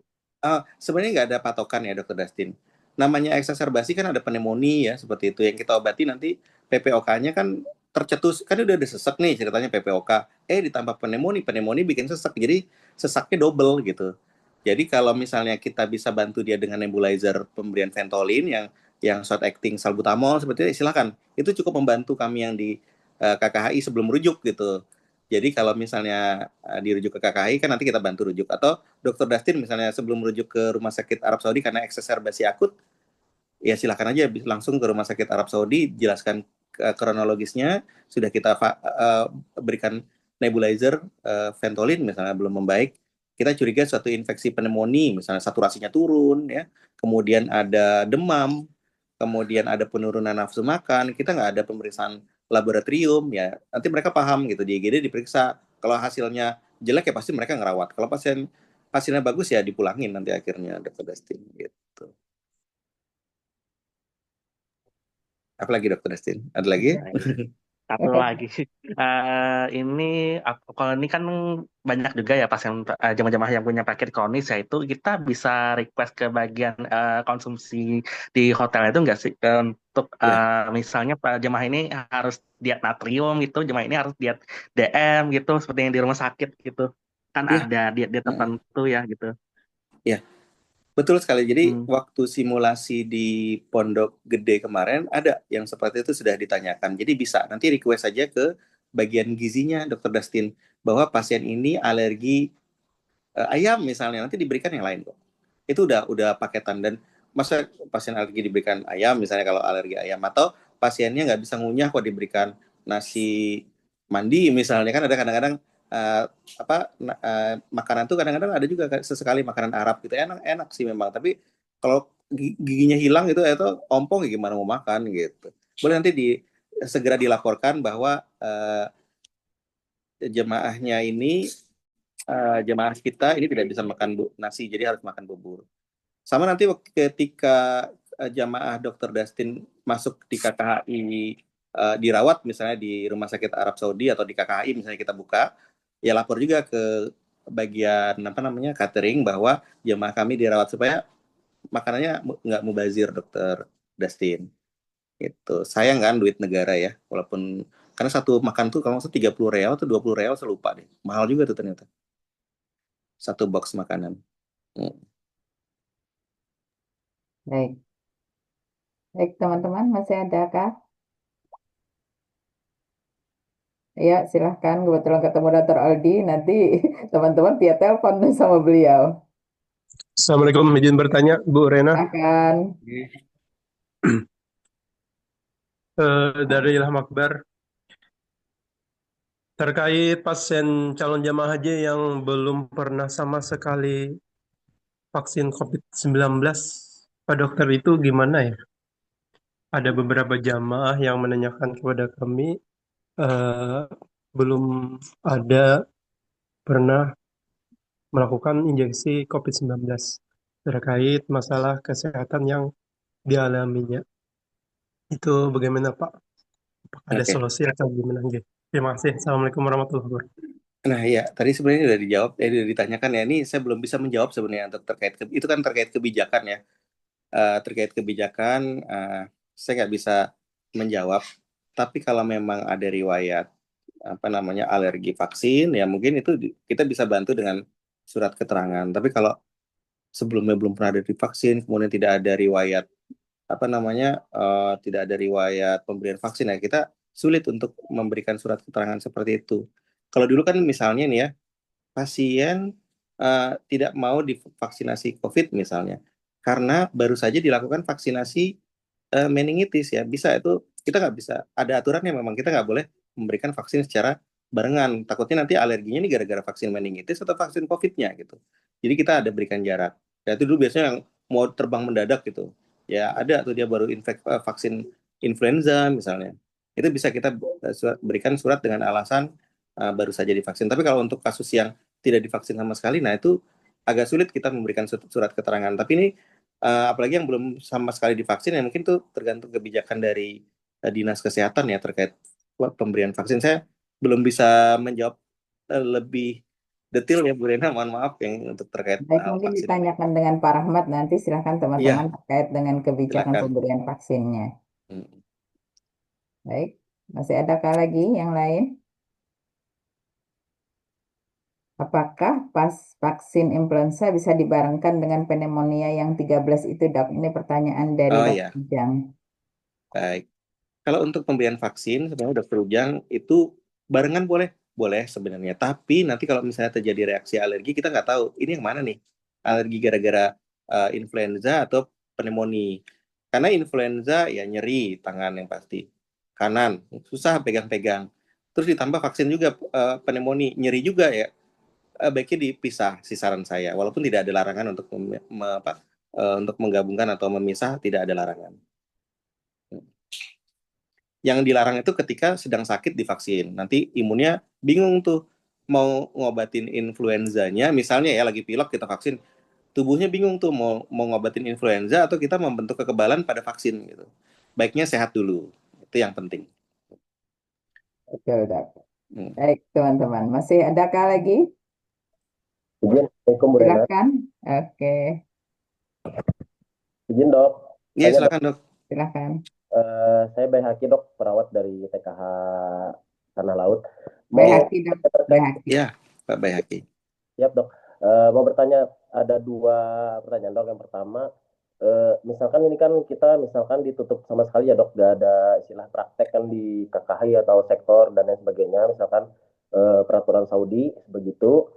Sebenarnya nggak ada patokan ya Dokter Destin. Namanya eksaserbasi kan ada pneumonia ya seperti itu yang kita obati nanti PPOK-nya kan tercetus, kan udah ada sesek nih ceritanya PPOK, ditambah pneumonia bikin sesek, jadi sesaknya double gitu. Jadi kalau misalnya kita bisa bantu dia dengan nebulizer pemberian Ventolin yang short acting salbutamol seperti itu, silakan. Itu cukup membantu kami yang di KKHI sebelum rujuk gitu. Jadi kalau misalnya dirujuk ke KKHI kan nanti kita bantu rujuk, atau Dokter Dustin misalnya sebelum merujuk ke rumah sakit Arab Saudi karena eksaserbasi akut, ya silakan aja langsung ke rumah sakit Arab Saudi, jelaskan kronologisnya, sudah kita berikan nebulizer Ventolin misalnya belum membaik, kita curiga suatu infeksi pneumonia, misalnya saturasinya turun ya, kemudian ada demam, kemudian ada penurunan nafsu makan, kita nggak ada pemeriksaan laboratorium ya, nanti mereka paham gitu di IGD diperiksa, kalau hasilnya jelek ya pasti mereka ngerawat, kalau hasilnya bagus ya dipulangin nanti akhirnya Dokter Dustin gitu. Apalagi Dokter Destin? Ada lagi? Satu lagi, ini kalau ini kan banyak juga ya pasien jemaah-jemaah yang punya penyakit kronis, yaitu kita bisa request ke bagian konsumsi di hotel itu nggak sih, untuk Ya. misalnya jemaah ini harus diet natrium gitu, jemaah ini harus diet DM gitu, seperti yang di rumah sakit gitu, kan Iya. ada diet-diet tertentu ya gitu. Ya, betul sekali. Jadi Hmm. waktu simulasi di Pondok Gede kemarin ada yang seperti itu sudah ditanyakan. Jadi bisa nanti request saja ke bagian gizinya Dokter Dustin bahwa pasien ini alergi ayam misalnya, nanti diberikan yang lain kok. Itu udah paketan. Dan masa pasien alergi diberikan ayam misalnya kalau alergi ayam, atau pasiennya nggak bisa ngunyah kok diberikan nasi mandi misalnya, kan ada kadang-kadang uh, makanan tuh kadang-kadang ada juga sesekali makanan Arab gitu, enak sih memang, tapi kalau giginya hilang itu ompong ya gimana mau makan gitu. Boleh nanti segera dilaporkan bahwa jemaahnya ini jemaah kita ini tidak bisa makan nasi, jadi harus makan bubur. Sama nanti ketika jamaah Dokter Dustin masuk di KKHI, dirawat misalnya di Rumah Sakit Arab Saudi atau di KKHI misalnya kita buka, ya lapor juga ke bagian apa namanya catering bahwa jamaah kami dirawat supaya makanannya nggak mubazir Dokter Dustin. Itu sayang kan duit negara ya, walaupun karena satu makan tuh kalau nggak salah 30 real atau 20 real, saya lupa deh. Mahal juga tuh ternyata. Satu box makanan. Hmm. Baik. Baik, teman-teman, masih ada kah? Ya, silahkan. Kebetulan ketemu Dr. Aldi, nanti teman-teman via telepon sama beliau. Assalamualaikum, izin bertanya, Bu Rena. Silahkan. Dari Ilham Akbar. Terkait pasien calon jamaah haji yang belum pernah sama sekali vaksin COVID-19, Pak Dokter, itu gimana ya? Ada beberapa jamaah yang menanyakan kepada kami, belum ada pernah melakukan injeksi COVID-19 terkait masalah kesehatan yang dialaminya. Itu bagaimana, Pak? Apakah ada Oke. solusi atau gimana gitu? Terima kasih. Assalamualaikum warahmatullahi wabarakatuh. Nah, ya, tadi sebenarnya udah dijawab, udah ditanyakan ya. Ini saya belum bisa menjawab sebenarnya untuk itu kan terkait kebijakan ya. Terkait kebijakan, saya nggak bisa menjawab. Tapi kalau memang ada riwayat apa namanya alergi vaksin, ya mungkin itu kita bisa bantu dengan surat keterangan. Tapi kalau sebelumnya belum pernah ada divaksin, kemudian tidak ada riwayat apa namanya tidak ada riwayat pemberian vaksin, ya kita sulit untuk memberikan surat keterangan seperti itu. Kalau dulu kan misalnya nih ya, pasien tidak mau divaksinasi COVID misalnya, karena baru saja dilakukan vaksinasi meningitis ya, bisa itu kita nggak bisa, ada aturannya memang kita nggak boleh memberikan vaksin secara barengan. Takutnya nanti alerginya ini gara-gara vaksin meningitis atau vaksin COVID-nya gitu. Jadi kita ada berikan jarak. Ya itu dulu biasanya yang mau terbang mendadak gitu. Ya ada tuh dia baru vaksin influenza misalnya. Itu bisa kita berikan surat dengan alasan baru saja divaksin. Tapi kalau untuk kasus yang tidak divaksin sama sekali, nah itu agak sulit kita memberikan surat keterangan. Tapi ini apalagi yang belum sama sekali divaksin, ya mungkin tuh tergantung kebijakan dari dinas kesehatan ya terkait pemberian vaksin. Saya belum bisa menjawab lebih detail ya Bu Rena, mohon maaf yang untuk terkait Baik, hal mungkin vaksin. ditanyakan dengan Pak Rahmat nanti. Silahkan teman-teman Iya, terkait dengan kebijakan silakan. pemberian vaksinnya. Hmm. Baik, masih adakah lagi yang lain? Apakah pas vaksin influenza bisa dibarengkan dengan pneumonia yang 13 itu, Dok? Ini pertanyaan dari Oh Dok ya, Ujang. baik. Kalau untuk pemberian vaksin, sebenarnya Dokter Ujang itu barengan boleh, boleh sebenarnya. Tapi nanti kalau misalnya terjadi reaksi alergi, kita nggak tahu ini yang mana nih, alergi gara-gara influenza atau pneumonia. Karena influenza ya nyeri tangan yang pasti, kanan susah pegang-pegang. Terus ditambah vaksin juga pneumonia nyeri juga ya. Baiknya dipisah sih saran saya. Walaupun tidak ada larangan untuk untuk menggabungkan atau memisah, tidak ada larangan. Yang dilarang itu ketika sedang sakit divaksin. Nanti imunnya bingung tuh mau ngobatin influenzanya, misalnya ya lagi pilek kita vaksin, tubuhnya bingung tuh mau ngobatin influenza atau kita membentuk kekebalan pada vaksin gitu. Baiknya sehat dulu. Itu yang penting. Betul, Dok. Hmm. Baik, teman-teman. Masih adakah lagi? Izin, Assalamualaikum Bu Rena. Silakan. Oke, Izin dok, Iya, tanya dok. silakan dok. silakan. Saya Bayhaki dok, perawat dari TKH Tanah Laut. Baik Mau hati, Dok. Baik hati. Iya, Pak Bayhaki. siap dok. Mau bertanya, ada 2 pertanyaan dok. Yang pertama, misalkan ini kan kita misalkan ditutup sama sekali ya dok, gak ada istilah praktek kan di KKHI atau sektor dan lain sebagainya. Misalkan peraturan Saudi begitu.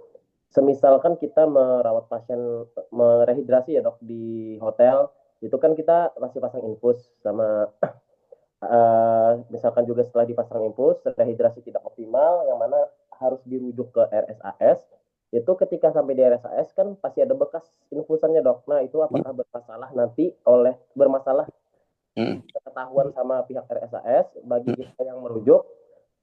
Semisalkan kita merawat pasien merehidrasi ya dok di hotel, itu kan kita masih pasang infus sama misalkan juga setelah dipasang infus rehidrasi tidak optimal yang mana harus dirujuk ke RSAS. Itu ketika sampai di RSAS kan pasti ada bekas infusannya dok. Nah itu apakah bermasalah nanti bermasalah ketahuan sama pihak RSAS bagi kita yang merujuk?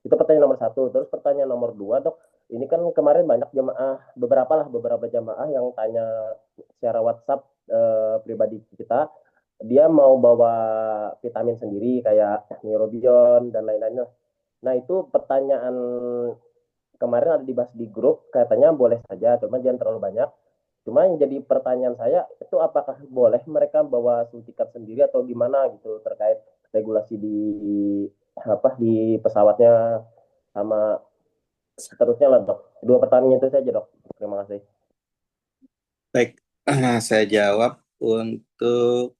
Itu pertanyaan nomor 1. Terus pertanyaan nomor 2 dok, ini kan kemarin banyak jamaah, beberapa jamaah yang tanya secara WhatsApp pribadi kita, dia mau bawa vitamin sendiri kayak Neurobion dan lain-lainnya. Nah itu pertanyaan kemarin ada dibahas di grup, katanya boleh saja, cuma jangan terlalu banyak. Cuma yang jadi pertanyaan saya itu apakah boleh mereka bawa suntikan sendiri atau gimana gitu terkait regulasi di pesawatnya sama seterusnya lah dok. 2 pertanyaan itu saja dok. Terima kasih. Baik, saya jawab untuk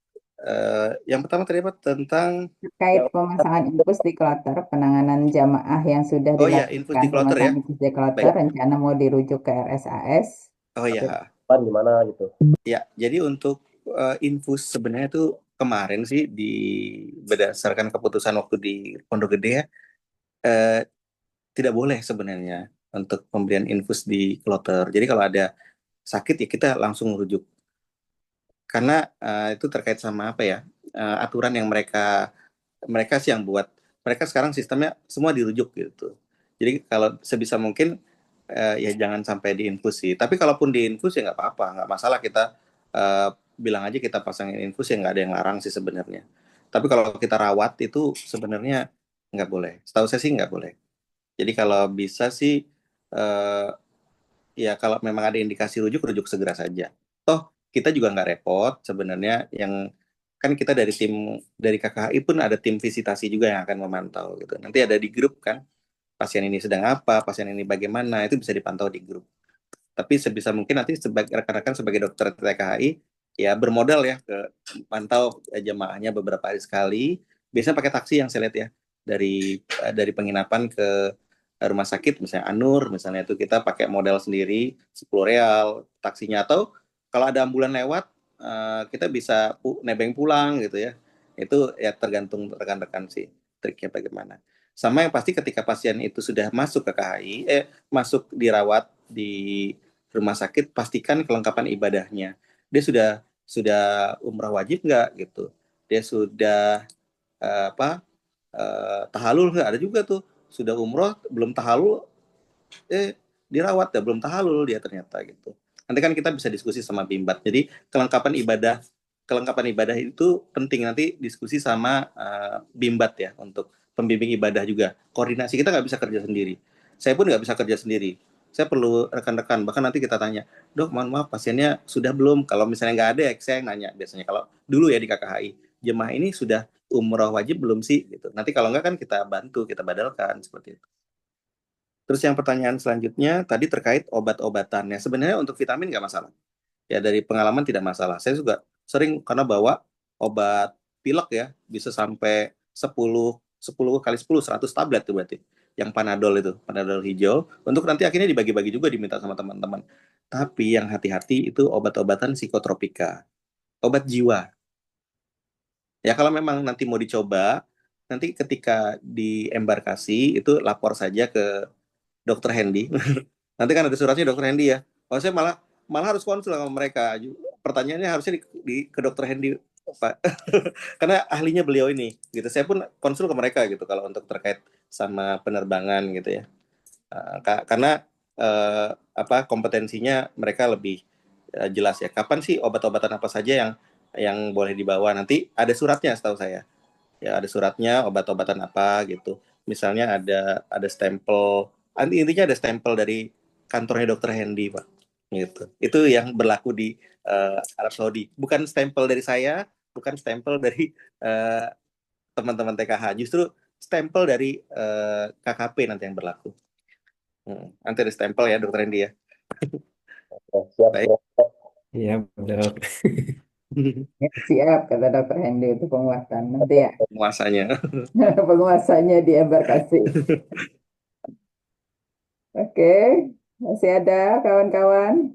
yang pertama tadi apa tentang Terkait pemasangan infus di kloter, penanganan jamaah yang sudah infus di dilakukan kloter ya. pemasangan infus di kloter, Baik. rencana mau dirujuk ke RSAS. Oh ya. Gimana gitu? Ya, jadi untuk infus sebenarnya itu kemarin sih berdasarkan keputusan waktu di Pondok Gede ya, tidak boleh sebenarnya untuk pemberian infus di kloter. Jadi kalau ada sakit ya kita langsung merujuk. Karena itu terkait sama apa ya, aturan yang mereka sih yang buat. Mereka sekarang sistemnya semua dirujuk gitu. Jadi kalau sebisa mungkin ya jangan sampai diinfus sih. Tapi kalaupun diinfus ya nggak apa-apa, nggak masalah, kita bilang aja kita pasangin infus ya, nggak ada yang larang sih sebenarnya. Tapi kalau kita rawat itu sebenarnya nggak boleh. Setahu saya sih nggak boleh. Jadi kalau bisa sih eh, ya kalau memang ada indikasi rujuk segera saja. Toh kita juga nggak repot sebenarnya, yang kan kita dari KKHI pun ada tim visitasi juga yang akan memantau gitu. Nanti ada di grup kan, pasien ini sedang apa, pasien ini bagaimana, itu bisa dipantau di grup. Tapi sebisa mungkin nanti sebagai rekan-rekan sebagai dokter TKHI ya bermodal ya ke pantau jemaahnya beberapa hari sekali. Biasanya pakai taksi yang saya lihat ya, dari penginapan ke rumah sakit misalnya Anur misalnya, itu kita pakai modal sendiri 10 real taksinya, atau kalau ada ambulan lewat kita bisa nebeng pulang gitu ya. Itu ya tergantung rekan-rekan sih triknya bagaimana. Sama yang pasti ketika pasien itu sudah masuk ke KHI, masuk dirawat di rumah sakit, pastikan kelengkapan ibadahnya. Dia sudah umrah wajib nggak gitu? Dia sudah tahalul nggak? Ada juga tuh sudah umroh belum tahalul, dirawat ya belum tahalul dia ternyata gitu. Nanti kan kita bisa diskusi sama Bimbat. Jadi kelengkapan ibadah itu penting, nanti diskusi sama Bimbat ya, untuk pembimbing ibadah juga. Koordinasi kita nggak bisa kerja sendiri. Saya pun nggak bisa kerja sendiri. Saya perlu rekan-rekan. Bahkan nanti kita tanya, dok, mohon maaf pasiennya sudah belum? Kalau misalnya nggak ada, saya nanya biasanya. Kalau dulu ya di KKHI, jemaah ini sudah umroh wajib belum sih? Gitu. Nanti kalau nggak kan kita bantu, kita badalkan seperti itu. Terus yang pertanyaan selanjutnya tadi terkait obat-obatannya. Sebenarnya untuk vitamin nggak masalah. Ya dari pengalaman tidak masalah. Saya juga sering karena bawa obat pilek ya, bisa sampai 10 kali 10 100 tablet tuh berarti. Yang Panadol itu, Panadol hijau. Untuk nanti akhirnya dibagi-bagi juga, diminta sama teman-teman. Tapi yang hati-hati itu obat-obatan psikotropika, obat jiwa. Ya kalau memang nanti mau dicoba, nanti ketika di embarkasi itu lapor saja ke Dokter Hendy. Nanti kan ada suratnya Dokter Hendy ya. Oh, saya malah malah harus konsul sama mereka. Pertanyaannya harusnya ke Dokter Hendy, Pak. Karena ahlinya beliau ini gitu. Saya pun konsul ke mereka gitu kalau untuk terkait sama penerbangan gitu ya. Karena kompetensinya mereka lebih jelas ya. Kapan sih obat-obatan apa saja yang boleh dibawa? Nanti ada suratnya setahu saya. Ya ada suratnya obat-obatan apa gitu. Misalnya ada stempel, intinya ada stempel dari kantornya Dokter Hendy, Pak. Gitu. Itu yang berlaku di Arab Saudi. Bukan stempel dari saya, bukan stempel dari teman-teman TKH. Justru stempel dari KKP nanti yang berlaku. Nanti ada stempel ya Dokter Hendy ya. Siap, Baik. Iya, benar. Siap, kata Dokter Hendy, itu penguatan nanti ya. Penguasanya. Penguasanya di embarkasi. Oke, masih ada kawan-kawan?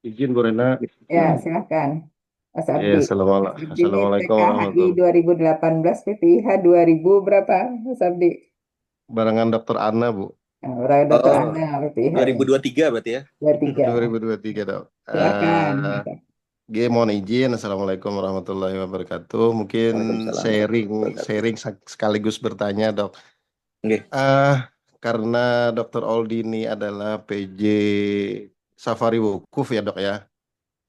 Izin Bu Rena. Ya, silahkan. Mas Ya, Abdi. Assalamualaikum TKHI warahmatullahi 2018, PPIH 2000 berapa, Mas Abdi? Barengan Dokter Anna, Bu. Nah, Dokter Ana, PPIH ya. 2023 berarti ya. 23. 2023, Dok. Silakan. Mohon izin. Assalamualaikum warahmatullahi wabarakatuh. Mungkin sharing sekaligus bertanya, Dok. Oke. Karena Dokter Oldi ini adalah PJ Safari Wukuf ya, Dok ya.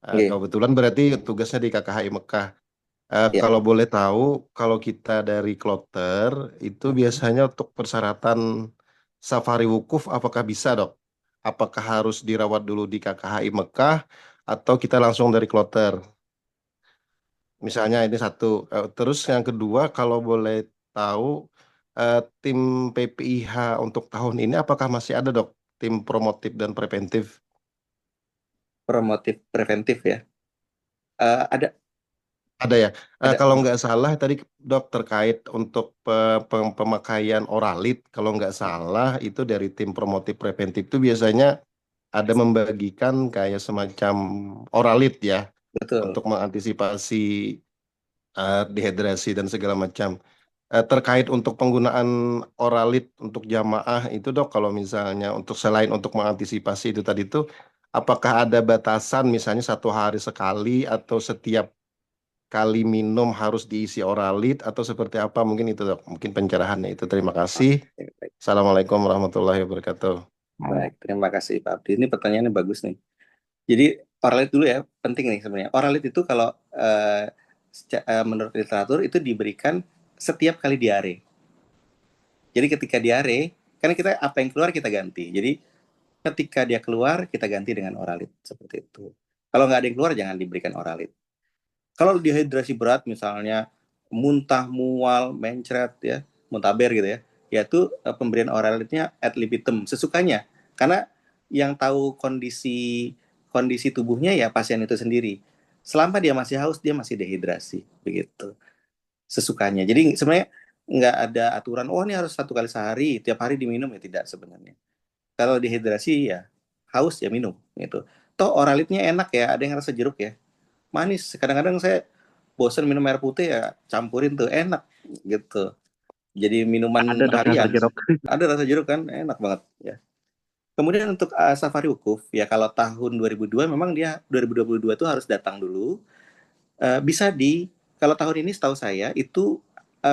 Kebetulan berarti tugasnya di KKHI Mekah. Kalau boleh tahu, kalau kita dari kloter itu biasanya untuk persyaratan safari wukuf apakah bisa, Dok? Apakah harus dirawat dulu di KKHI Mekah atau kita langsung dari kloter? Misalnya ini satu. Terus yang kedua, kalau boleh tahu, tim PPIH untuk tahun ini apakah masih ada, Dok? Tim promotif dan preventif? Promotif preventif ya. Ada. Ada ya. Kalau nggak salah tadi Dok terkait untuk pemakaian oralit, kalau nggak salah itu dari tim promotif preventif itu biasanya ada membagikan kayak semacam oralit ya. Betul. Untuk mengantisipasi dehidrasi dan segala macam. Terkait untuk penggunaan oralit untuk jamaah itu Dok, kalau misalnya selain untuk mengantisipasi itu tadi itu, apakah ada batasan misalnya 1 hari sekali atau setiap kali minum harus diisi oralit atau seperti apa, mungkin itu Dok, mungkin pencerahannya itu. Terima kasih. Assalamualaikum warahmatullahi wabarakatuh. Baik, terima kasih Pak Abdi. Ini pertanyaannya bagus nih. Jadi oralit dulu ya, penting nih sebenarnya. Oralit itu kalau menurut literatur itu diberikan setiap kali diare. Jadi ketika diare, karena kita apa yang keluar kita ganti. Jadi ketika dia keluar, kita ganti dengan Oralit seperti itu. Kalau nggak ada yang keluar, jangan diberikan Oralit. Kalau dehidrasi berat, misalnya muntah, mual, mencret, ya, muntaber gitu ya, yaitu pemberian Oralitnya ad libitum, sesukanya. Karena yang tahu kondisi tubuhnya ya pasien itu sendiri. Selama dia masih haus, dia masih dehidrasi, begitu. Sesukanya. Jadi sebenarnya nggak ada aturan, oh ini harus 1 kali sehari, tiap hari diminum, ya tidak sebenarnya. Kalau dehidrasi ya haus ya minum gitu. Toh Oralitnya enak ya, ada yang rasa jeruk ya, manis. Kadang-kadang saya bosan minum air putih ya campurin tuh, enak gitu. Jadi minuman Ada dok yang harian. jeruk. Ada rasa jeruk kan, enak banget ya. Kemudian untuk Safari Wukuf ya, kalau tahun 2002 memang dia 2022 tuh harus datang dulu. Bisa kalau tahun ini setahu saya itu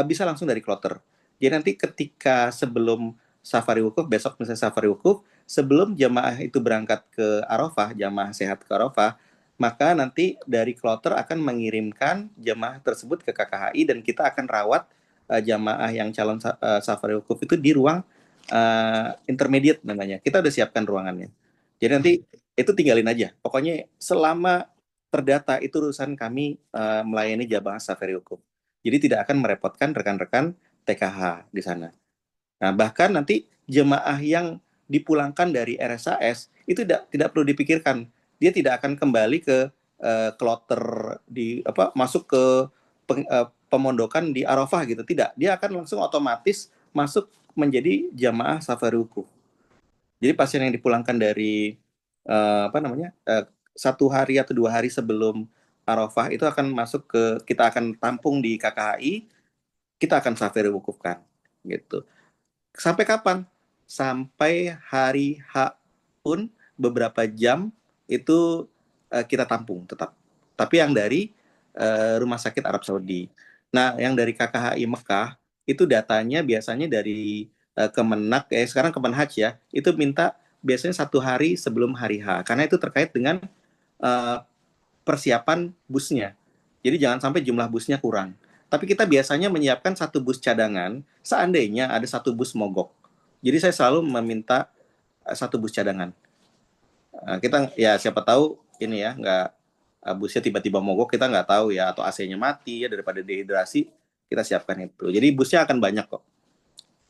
bisa langsung dari kloter. Jadi nanti ketika sebelum Safari Wukuf, besok misalnya Safari Wukuf, sebelum jamaah itu berangkat ke Arafah, jamaah sehat ke Arafah, maka nanti dari kloter akan mengirimkan jamaah tersebut ke KKHI dan kita akan rawat jamaah yang calon Safari Wukuf itu di ruang intermediate namanya. Kita udah siapkan ruangannya. Jadi nanti itu tinggalin aja. Pokoknya selama terdata itu urusan kami melayani jamaah Safari Wukuf. Jadi tidak akan merepotkan rekan-rekan TKH di sana. Nah, bahkan nanti jemaah yang dipulangkan dari RSAS itu tidak perlu dipikirkan. Dia tidak akan kembali ke kloter masuk ke pemondokan di Arafah gitu. Tidak, dia akan langsung otomatis masuk menjadi jamaah Safari Wukuf. Jadi pasien yang dipulangkan dari 1 hari atau 2 hari sebelum Arafah itu akan masuk kita akan tampung di KKHI, kita akan Safari Wukufkan gitu. Sampai kapan? Sampai hari H pun beberapa jam itu kita tampung tetap. Tapi yang dari Rumah Sakit Arab Saudi. Nah, yang dari KKHI Mekah itu datanya biasanya dari Kemenak, sekarang Kemenhaj ya, itu minta biasanya 1 hari sebelum hari H, karena itu terkait dengan persiapan busnya. Jadi jangan sampai jumlah busnya kurang. Tapi kita biasanya menyiapkan 1 bus cadangan seandainya ada 1 bus mogok. Jadi saya selalu meminta 1 bus cadangan. Kita ya siapa tahu ini ya, nggak busnya tiba-tiba mogok, kita nggak tahu ya, atau AC-nya mati ya, daripada dehidrasi, kita siapkan itu. Jadi busnya akan banyak kok.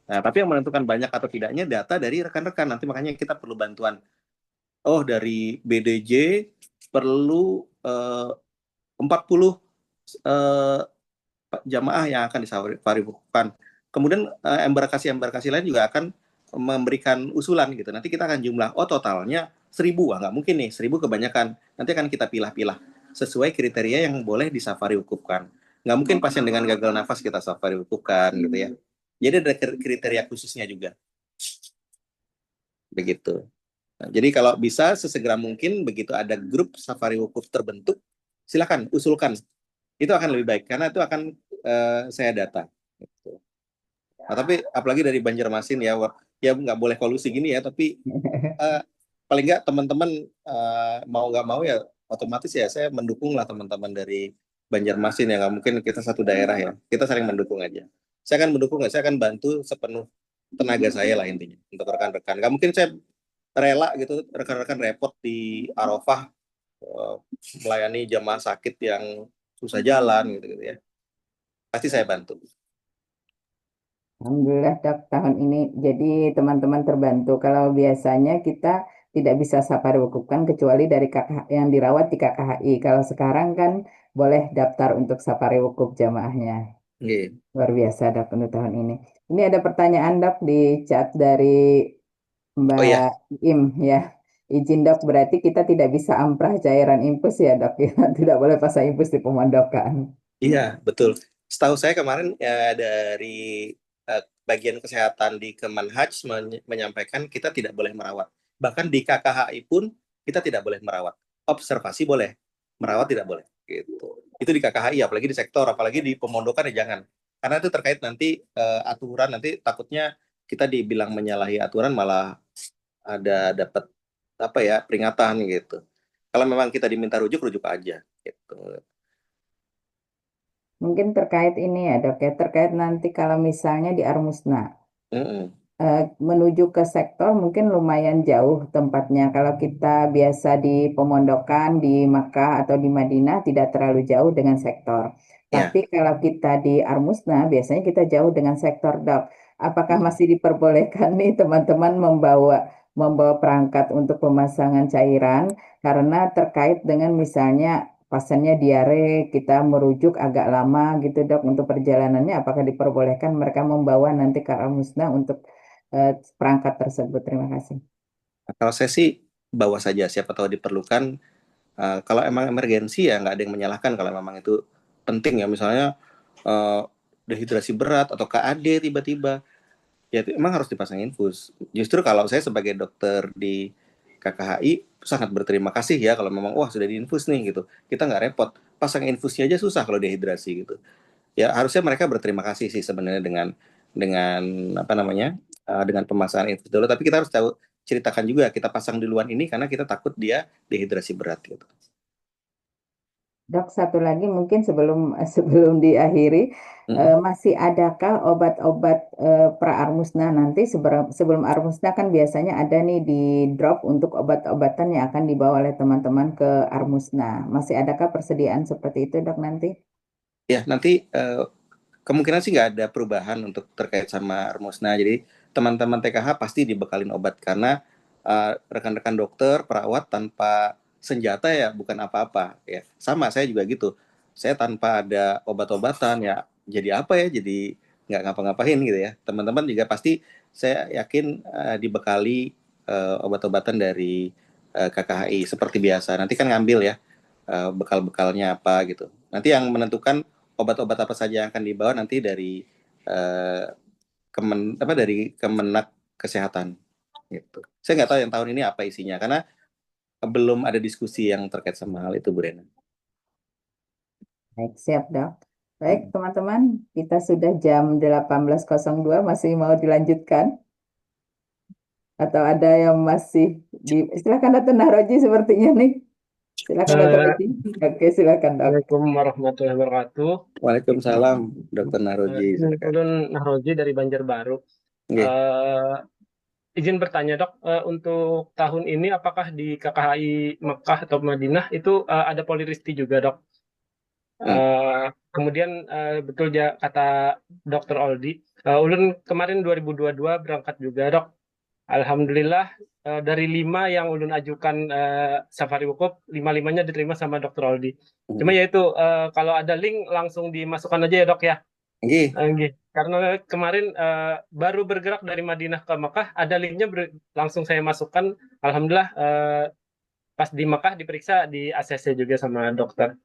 Nah, tapi yang menentukan banyak atau tidaknya data dari rekan-rekan. Nanti makanya kita perlu bantuan. Oh, dari BDJ perlu 40 jamaah yang akan disafaribukan. Kemudian embarkasi lain juga akan memberikan usulan gitu. Nanti kita akan jumlah, totalnya 1.000. Nggak mungkin nih, 1.000 kebanyakan. Nanti akan kita pilah-pilah sesuai kriteria yang boleh disafari wukufkan. Nggak mungkin pasien dengan gagal nafas kita safari wukufkan gitu ya. Jadi ada kriteria khususnya juga. Begitu. Nah, jadi kalau bisa sesegera mungkin begitu ada grup safari wukuf terbentuk, silakan usulkan. Itu akan lebih baik karena itu akan saya data. Gitu. Nah, tapi apalagi dari Banjarmasin ya nggak boleh kolusi gini ya, tapi paling nggak teman-teman mau nggak mau ya otomatis ya saya mendukung lah teman-teman dari Banjarmasin ya, nggak mungkin kita satu daerah ya, kita saling mendukung aja. Saya akan mendukung, saya akan bantu sepenuh tenaga saya lah intinya untuk rekan-rekan. Nggak mungkin saya rela gitu rekan-rekan repot di Arafah melayani jamaah sakit yang susah jalan gitu ya. Pasti saya bantu. Alhamdulillah Dok, tahun ini jadi teman-teman terbantu. Kalau biasanya kita tidak bisa safari wukufkan kecuali dari yang dirawat di KKHI. Kalau sekarang kan boleh daftar untuk safari wukuf jamaahnya. Luar biasa Dok untuk tahun ini. Ini ada pertanyaan Dok di chat dari Mbak Im ya. Izin Dok, berarti kita tidak bisa amprah cairan infus ya Dok ya. Tidak boleh pasang infus di pemondokan. Iya, betul. Setahu saya kemarin ya dari bagian kesehatan di Kemenhaj menyampaikan kita tidak boleh merawat. Bahkan di KKHI pun kita tidak boleh merawat. Observasi boleh, merawat tidak boleh. Gitu. Itu di KKHI, apalagi di sektor, apalagi di pemondokan ya jangan. Karena itu terkait nanti aturan, nanti takutnya kita dibilang menyalahi aturan malah dapat peringatan gitu. Kalau memang kita diminta rujuk aja gitu. Mungkin terkait ini ya dok ya, terkait nanti kalau misalnya di Armusna menuju ke sektor mungkin lumayan jauh tempatnya. Kalau kita biasa di Pemondokan, di Makkah atau di Madinah tidak terlalu jauh dengan sektor. Ya. Tapi kalau kita di Armusna biasanya kita jauh dengan sektor dok. Apakah masih diperbolehkan nih teman-teman membawa perangkat untuk pemasangan cairan karena terkait dengan misalnya pasiennya diare, kita merujuk agak lama gitu dok untuk perjalanannya, apakah diperbolehkan mereka membawa nanti ke Al-Musnah untuk perangkat tersebut? Terima kasih. Kalau saya sih bawa saja, siapa tahu diperlukan. Kalau emang emergensi ya nggak ada yang menyalahkan kalau memang itu penting ya, misalnya dehidrasi berat atau KAD tiba-tiba, ya itu emang harus dipasang infus. Justru kalau saya sebagai dokter di KKHI sangat berterima kasih ya kalau memang wah sudah diinfus nih gitu. Kita nggak repot, pasang infusnya aja susah kalau dehidrasi gitu. Ya harusnya mereka berterima kasih sih sebenarnya dengan apa namanya dengan pemasangan infus dulu. Tapi kita harus tahu ceritakan juga kita pasang duluan ini karena kita takut dia dehidrasi berat gitu. Dok, satu lagi mungkin sebelum diakhiri, masih adakah obat-obat pra-Armusna nanti sebelum Armusna kan biasanya ada nih di drop untuk obat-obatan yang akan dibawa oleh teman-teman ke Armusna. Masih adakah persediaan seperti itu dok nanti? Ya nanti kemungkinan sih nggak ada perubahan untuk terkait sama Armusna. Jadi teman-teman TKH pasti dibekalin obat karena rekan-rekan dokter, perawat tanpa senjata ya bukan apa-apa ya. Sama saya juga gitu. Saya tanpa ada obat-obatan ya jadi apa ya? Jadi nggak ngapa-ngapain gitu ya. Teman-teman juga pasti saya yakin dibekali obat-obatan dari KKHI seperti biasa. Nanti kan ngambil ya bekal-bekalnya apa gitu. Nanti yang menentukan obat-obat apa saja yang akan dibawa nanti dari dari Kemenak Kesehatan gitu. Saya nggak tahu yang tahun ini apa isinya karena belum ada diskusi yang terkait sama hal itu, Bu Rena. Baik, siap dok. Baik teman-teman, kita sudah jam 18.02, masih mau dilanjutkan? Atau ada yang masih silakan Dr. Nahroji sepertinya nih. Silakan Dr. Nahroji. Oke, silakan dok. Assalamualaikum warahmatullahi wabarakatuh. Waalaikumsalam, Dr. Nahroji. Ulun Nahroji dari Banjarbaru. Izin bertanya dok, untuk tahun ini apakah di KKHI Mekah atau Madinah itu ada poliristi juga dok? Kemudian betul ya kata Dr. Oldi, ulun kemarin 2022 berangkat juga dok. Alhamdulillah dari 5 yang ulun ajukan safari wukuf, 5-5-nya diterima sama Dr. Oldi. Cuma yaitu kalau ada link langsung dimasukkan aja ya dok ya. Karena kemarin baru bergerak dari Madinah ke Mekah, ada linknya langsung saya masukkan. Alhamdulillah pas di Mekah diperiksa di ACC juga sama dokter.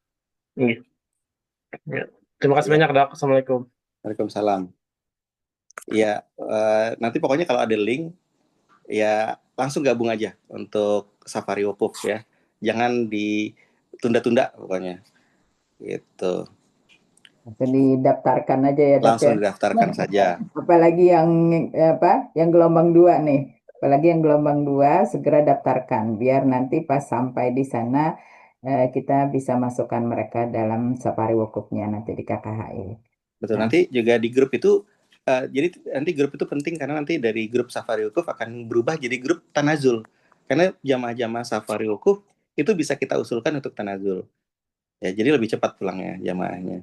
Terima kasih banyak dok. Assalamualaikum. Waalaikumsalam. Ya nanti pokoknya kalau ada link ya langsung gabung aja untuk safari wukuf ya. Jangan ditunda-tunda pokoknya. Gitu. Langsung didaftarkan aja ya dok. Langsung didaftarkan saja. Apalagi yang gelombang 2 nih. Apalagi yang gelombang 2 segera daftarkan biar nanti pas sampai di sana kita bisa masukkan mereka dalam safari wukufnya nanti di KKHI. Betul. Nanti juga di grup itu jadi nanti grup itu penting karena nanti dari grup safari wukuf akan berubah jadi grup tanazul. Karena jamaah-jamaah safari wukuf itu bisa kita usulkan untuk tanazul. Ya, jadi lebih cepat pulangnya jamaahnya.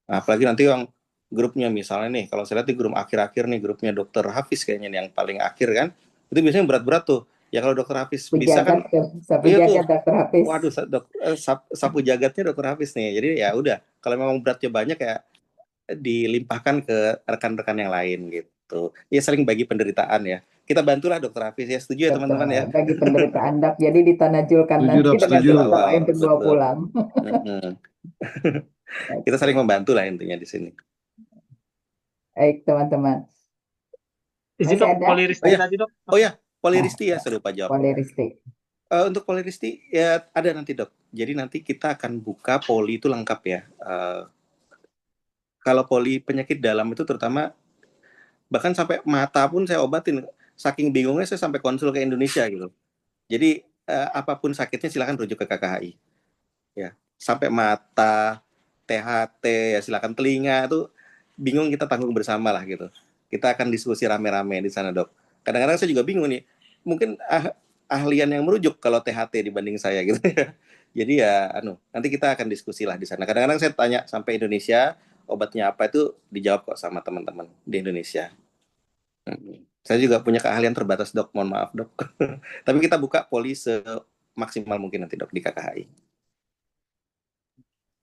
Nah, apalagi nanti yang grupnya misalnya nih, kalau saya lihat di grup akhir-akhir nih, grupnya Dokter Hafiz kayaknya yang paling akhir kan, itu biasanya berat-berat tuh. Ya kalau Dokter Hafiz bisa kan, sapu jagat Dokter Hafiz. Waduh, sapu jagatnya Dokter Hafiz nih. Jadi ya udah, kalau memang beratnya banyak ya dilimpahkan ke rekan-rekan yang lain gitu. Ya saling bagi penderitaan ya. Kita bantulah Dokter Hafiz ya, setuju ya teman-teman ya. Bagi penderitaan dok, jadi ditanajulkan nanti dengan dokter lain untuk bawa pulang. Kita saling membantu lah intinya di sini. Baik teman-teman. Izin dok, poliristi tadi dok. Oh ya, poliristi ya, saya lupa jawab. Poliristi. Untuk poliristi ya ada nanti dok. Jadi nanti kita akan buka poli itu lengkap ya. Kalau poli penyakit dalam itu terutama bahkan sampai mata pun saya obatin. Saking bingungnya saya sampai konsul ke Indonesia gitu. Jadi apapun sakitnya silakan rujuk ke KKHI. Ya, sampai mata, THT, ya silakan telinga itu bingung, kita tanggung bersama lah gitu. Kita akan diskusi rame-rame di sana, Dok. Kadang-kadang saya juga bingung nih, mungkin ahlian yang merujuk kalau THT dibanding saya gitu ya. Jadi ya nanti kita akan diskusi lah di sana. Kadang-kadang saya tanya sampai Indonesia, obatnya apa, itu dijawab kok sama teman-teman di Indonesia. Saya juga punya keahlian terbatas, Dok. Mohon maaf, Dok. Tapi kita buka poli semaksimal mungkin nanti, Dok, di KKHI.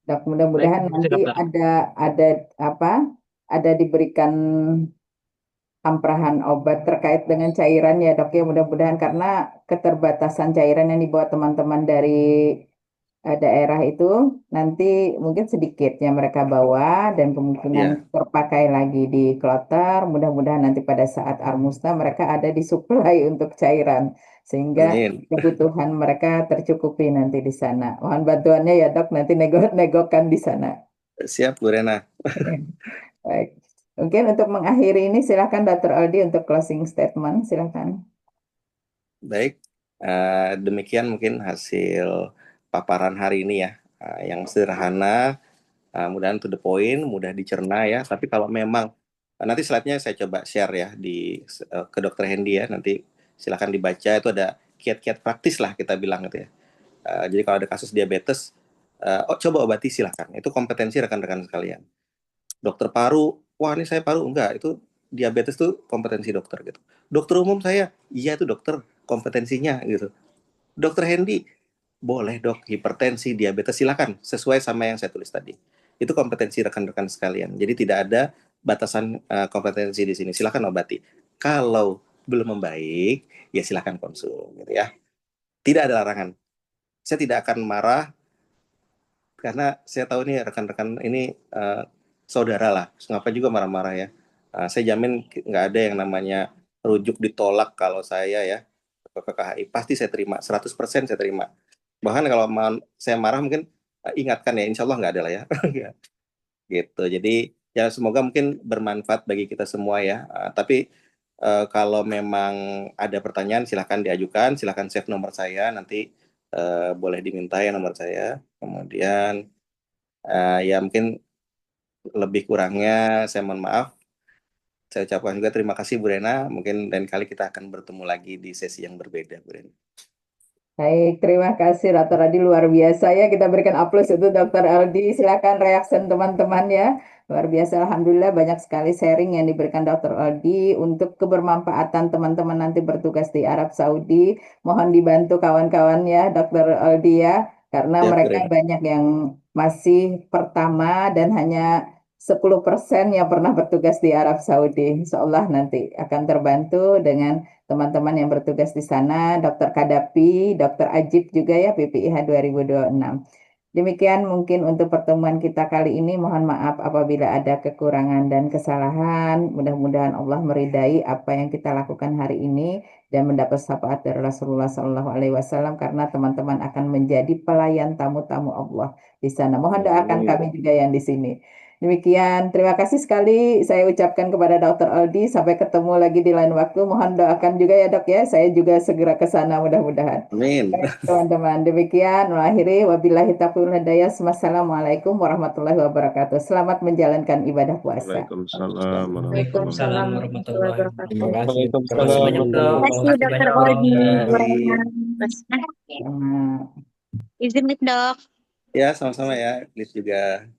Dok, mudah-mudahan nanti ada diberikan amprahan obat terkait dengan cairan ya, Dok, ya, mudah-mudahan, karena keterbatasan cairan yang dibawa teman-teman dari daerah itu nanti mungkin sedikit yang mereka bawa dan kemungkinan terpakai lagi di kloter. Mudah-mudahan nanti pada saat Armusna mereka ada disuplai untuk cairan sehingga kebutuhan mereka tercukupi nanti di sana. Mohon bantuannya ya, Dok, nanti nego-negokan di sana. Siap, Bu Rena. Baik. Mungkin untuk mengakhiri ini silakan Dr. Aldi untuk closing statement, silakan. Baik, demikian mungkin hasil paparan hari ini ya, yang sederhana, mudah to the point, mudah dicerna ya. Tapi kalau memang nanti slide-nya saya coba share ya ke Dr. Hendy ya, nanti silakan dibaca, itu ada kiat-kiat praktis lah kita bilang gitu ya. Jadi kalau ada kasus diabetes, coba obati silakan, itu kompetensi rekan-rekan sekalian. Dokter paru, wah ini saya paru, enggak, itu diabetes tuh kompetensi dokter gitu. Dokter umum saya, iya itu dokter, kompetensinya gitu. Dokter Hendy, boleh dok, hipertensi, diabetes, silakan sesuai sama yang saya tulis tadi. Itu kompetensi rekan-rekan sekalian. Jadi tidak ada batasan kompetensi di sini. Silakan obati. Kalau belum membaik, ya silakan konsul gitu ya. Tidak ada larangan. Saya tidak akan marah karena saya tahu nih rekan-rekan ini saudara lah, ngapain juga marah-marah ya. Saya jamin nggak ada yang namanya rujuk ditolak kalau saya ya ke KKHI, pasti saya terima, 100% saya terima. Bahkan kalau saya marah mungkin ingatkan ya, insya Allah nggak ada lah ya. Gitu, jadi ya semoga mungkin bermanfaat bagi kita semua ya. Tapi kalau memang ada pertanyaan silahkan diajukan, silahkan save nomor saya, nanti boleh diminta ya nomor saya. Kemudian ya mungkin lebih kurangnya saya mohon maaf. Saya ucapkan juga terima kasih Bu Rena. Mungkin lain kali kita akan bertemu lagi di sesi yang berbeda, Bu Rena. Baik, terima kasih Dr. Aldi, luar biasa ya. Kita berikan aplaus untuk Dr. Aldi. Silakan reaksi teman-teman ya. Luar biasa, alhamdulillah banyak sekali sharing yang diberikan Dr. Aldi untuk kebermanfaatan teman-teman nanti bertugas di Arab Saudi. Mohon dibantu kawan-kawan ya, Dr. Aldi ya, karena Ya, mereka Bu Rena. banyak yang masih pertama dan hanya 10% yang pernah bertugas di Arab Saudi. Insya Allah nanti akan terbantu dengan teman-teman yang bertugas di sana, Dr. Kadapi, Dr. Ajib juga ya, PPIH 2026. Demikian mungkin untuk pertemuan kita kali ini. Mohon maaf apabila ada kekurangan dan kesalahan. Mudah-mudahan Allah meridai apa yang kita lakukan hari ini dan mendapat syafaat dari Rasulullah SAW, karena teman-teman akan menjadi pelayan tamu-tamu Allah di sana. Mohon doakan kami juga yang di sini. Demikian, terima kasih sekali saya ucapkan kepada Dr. Aldi. Sampai ketemu lagi di lain waktu. Mohon doakan juga ya dok ya. Saya juga segera ke sana mudah-mudahan. Amin. Baik, teman-teman, demikian mengakhiri. Wabillahi taufiq hidayah. Wassalamualaikum warahmatullahi wabarakatuh. Selamat menjalankan ibadah puasa. Waalaikumsalam Waalaikumsalam warahmatullahi wabarakatuh. Terima kasih. Terima kasih banyak dok. Terima kasih Terima kasih Dokter banyak Aldi. dok. Izin nih dok. Ya, sama-sama ya. Please juga.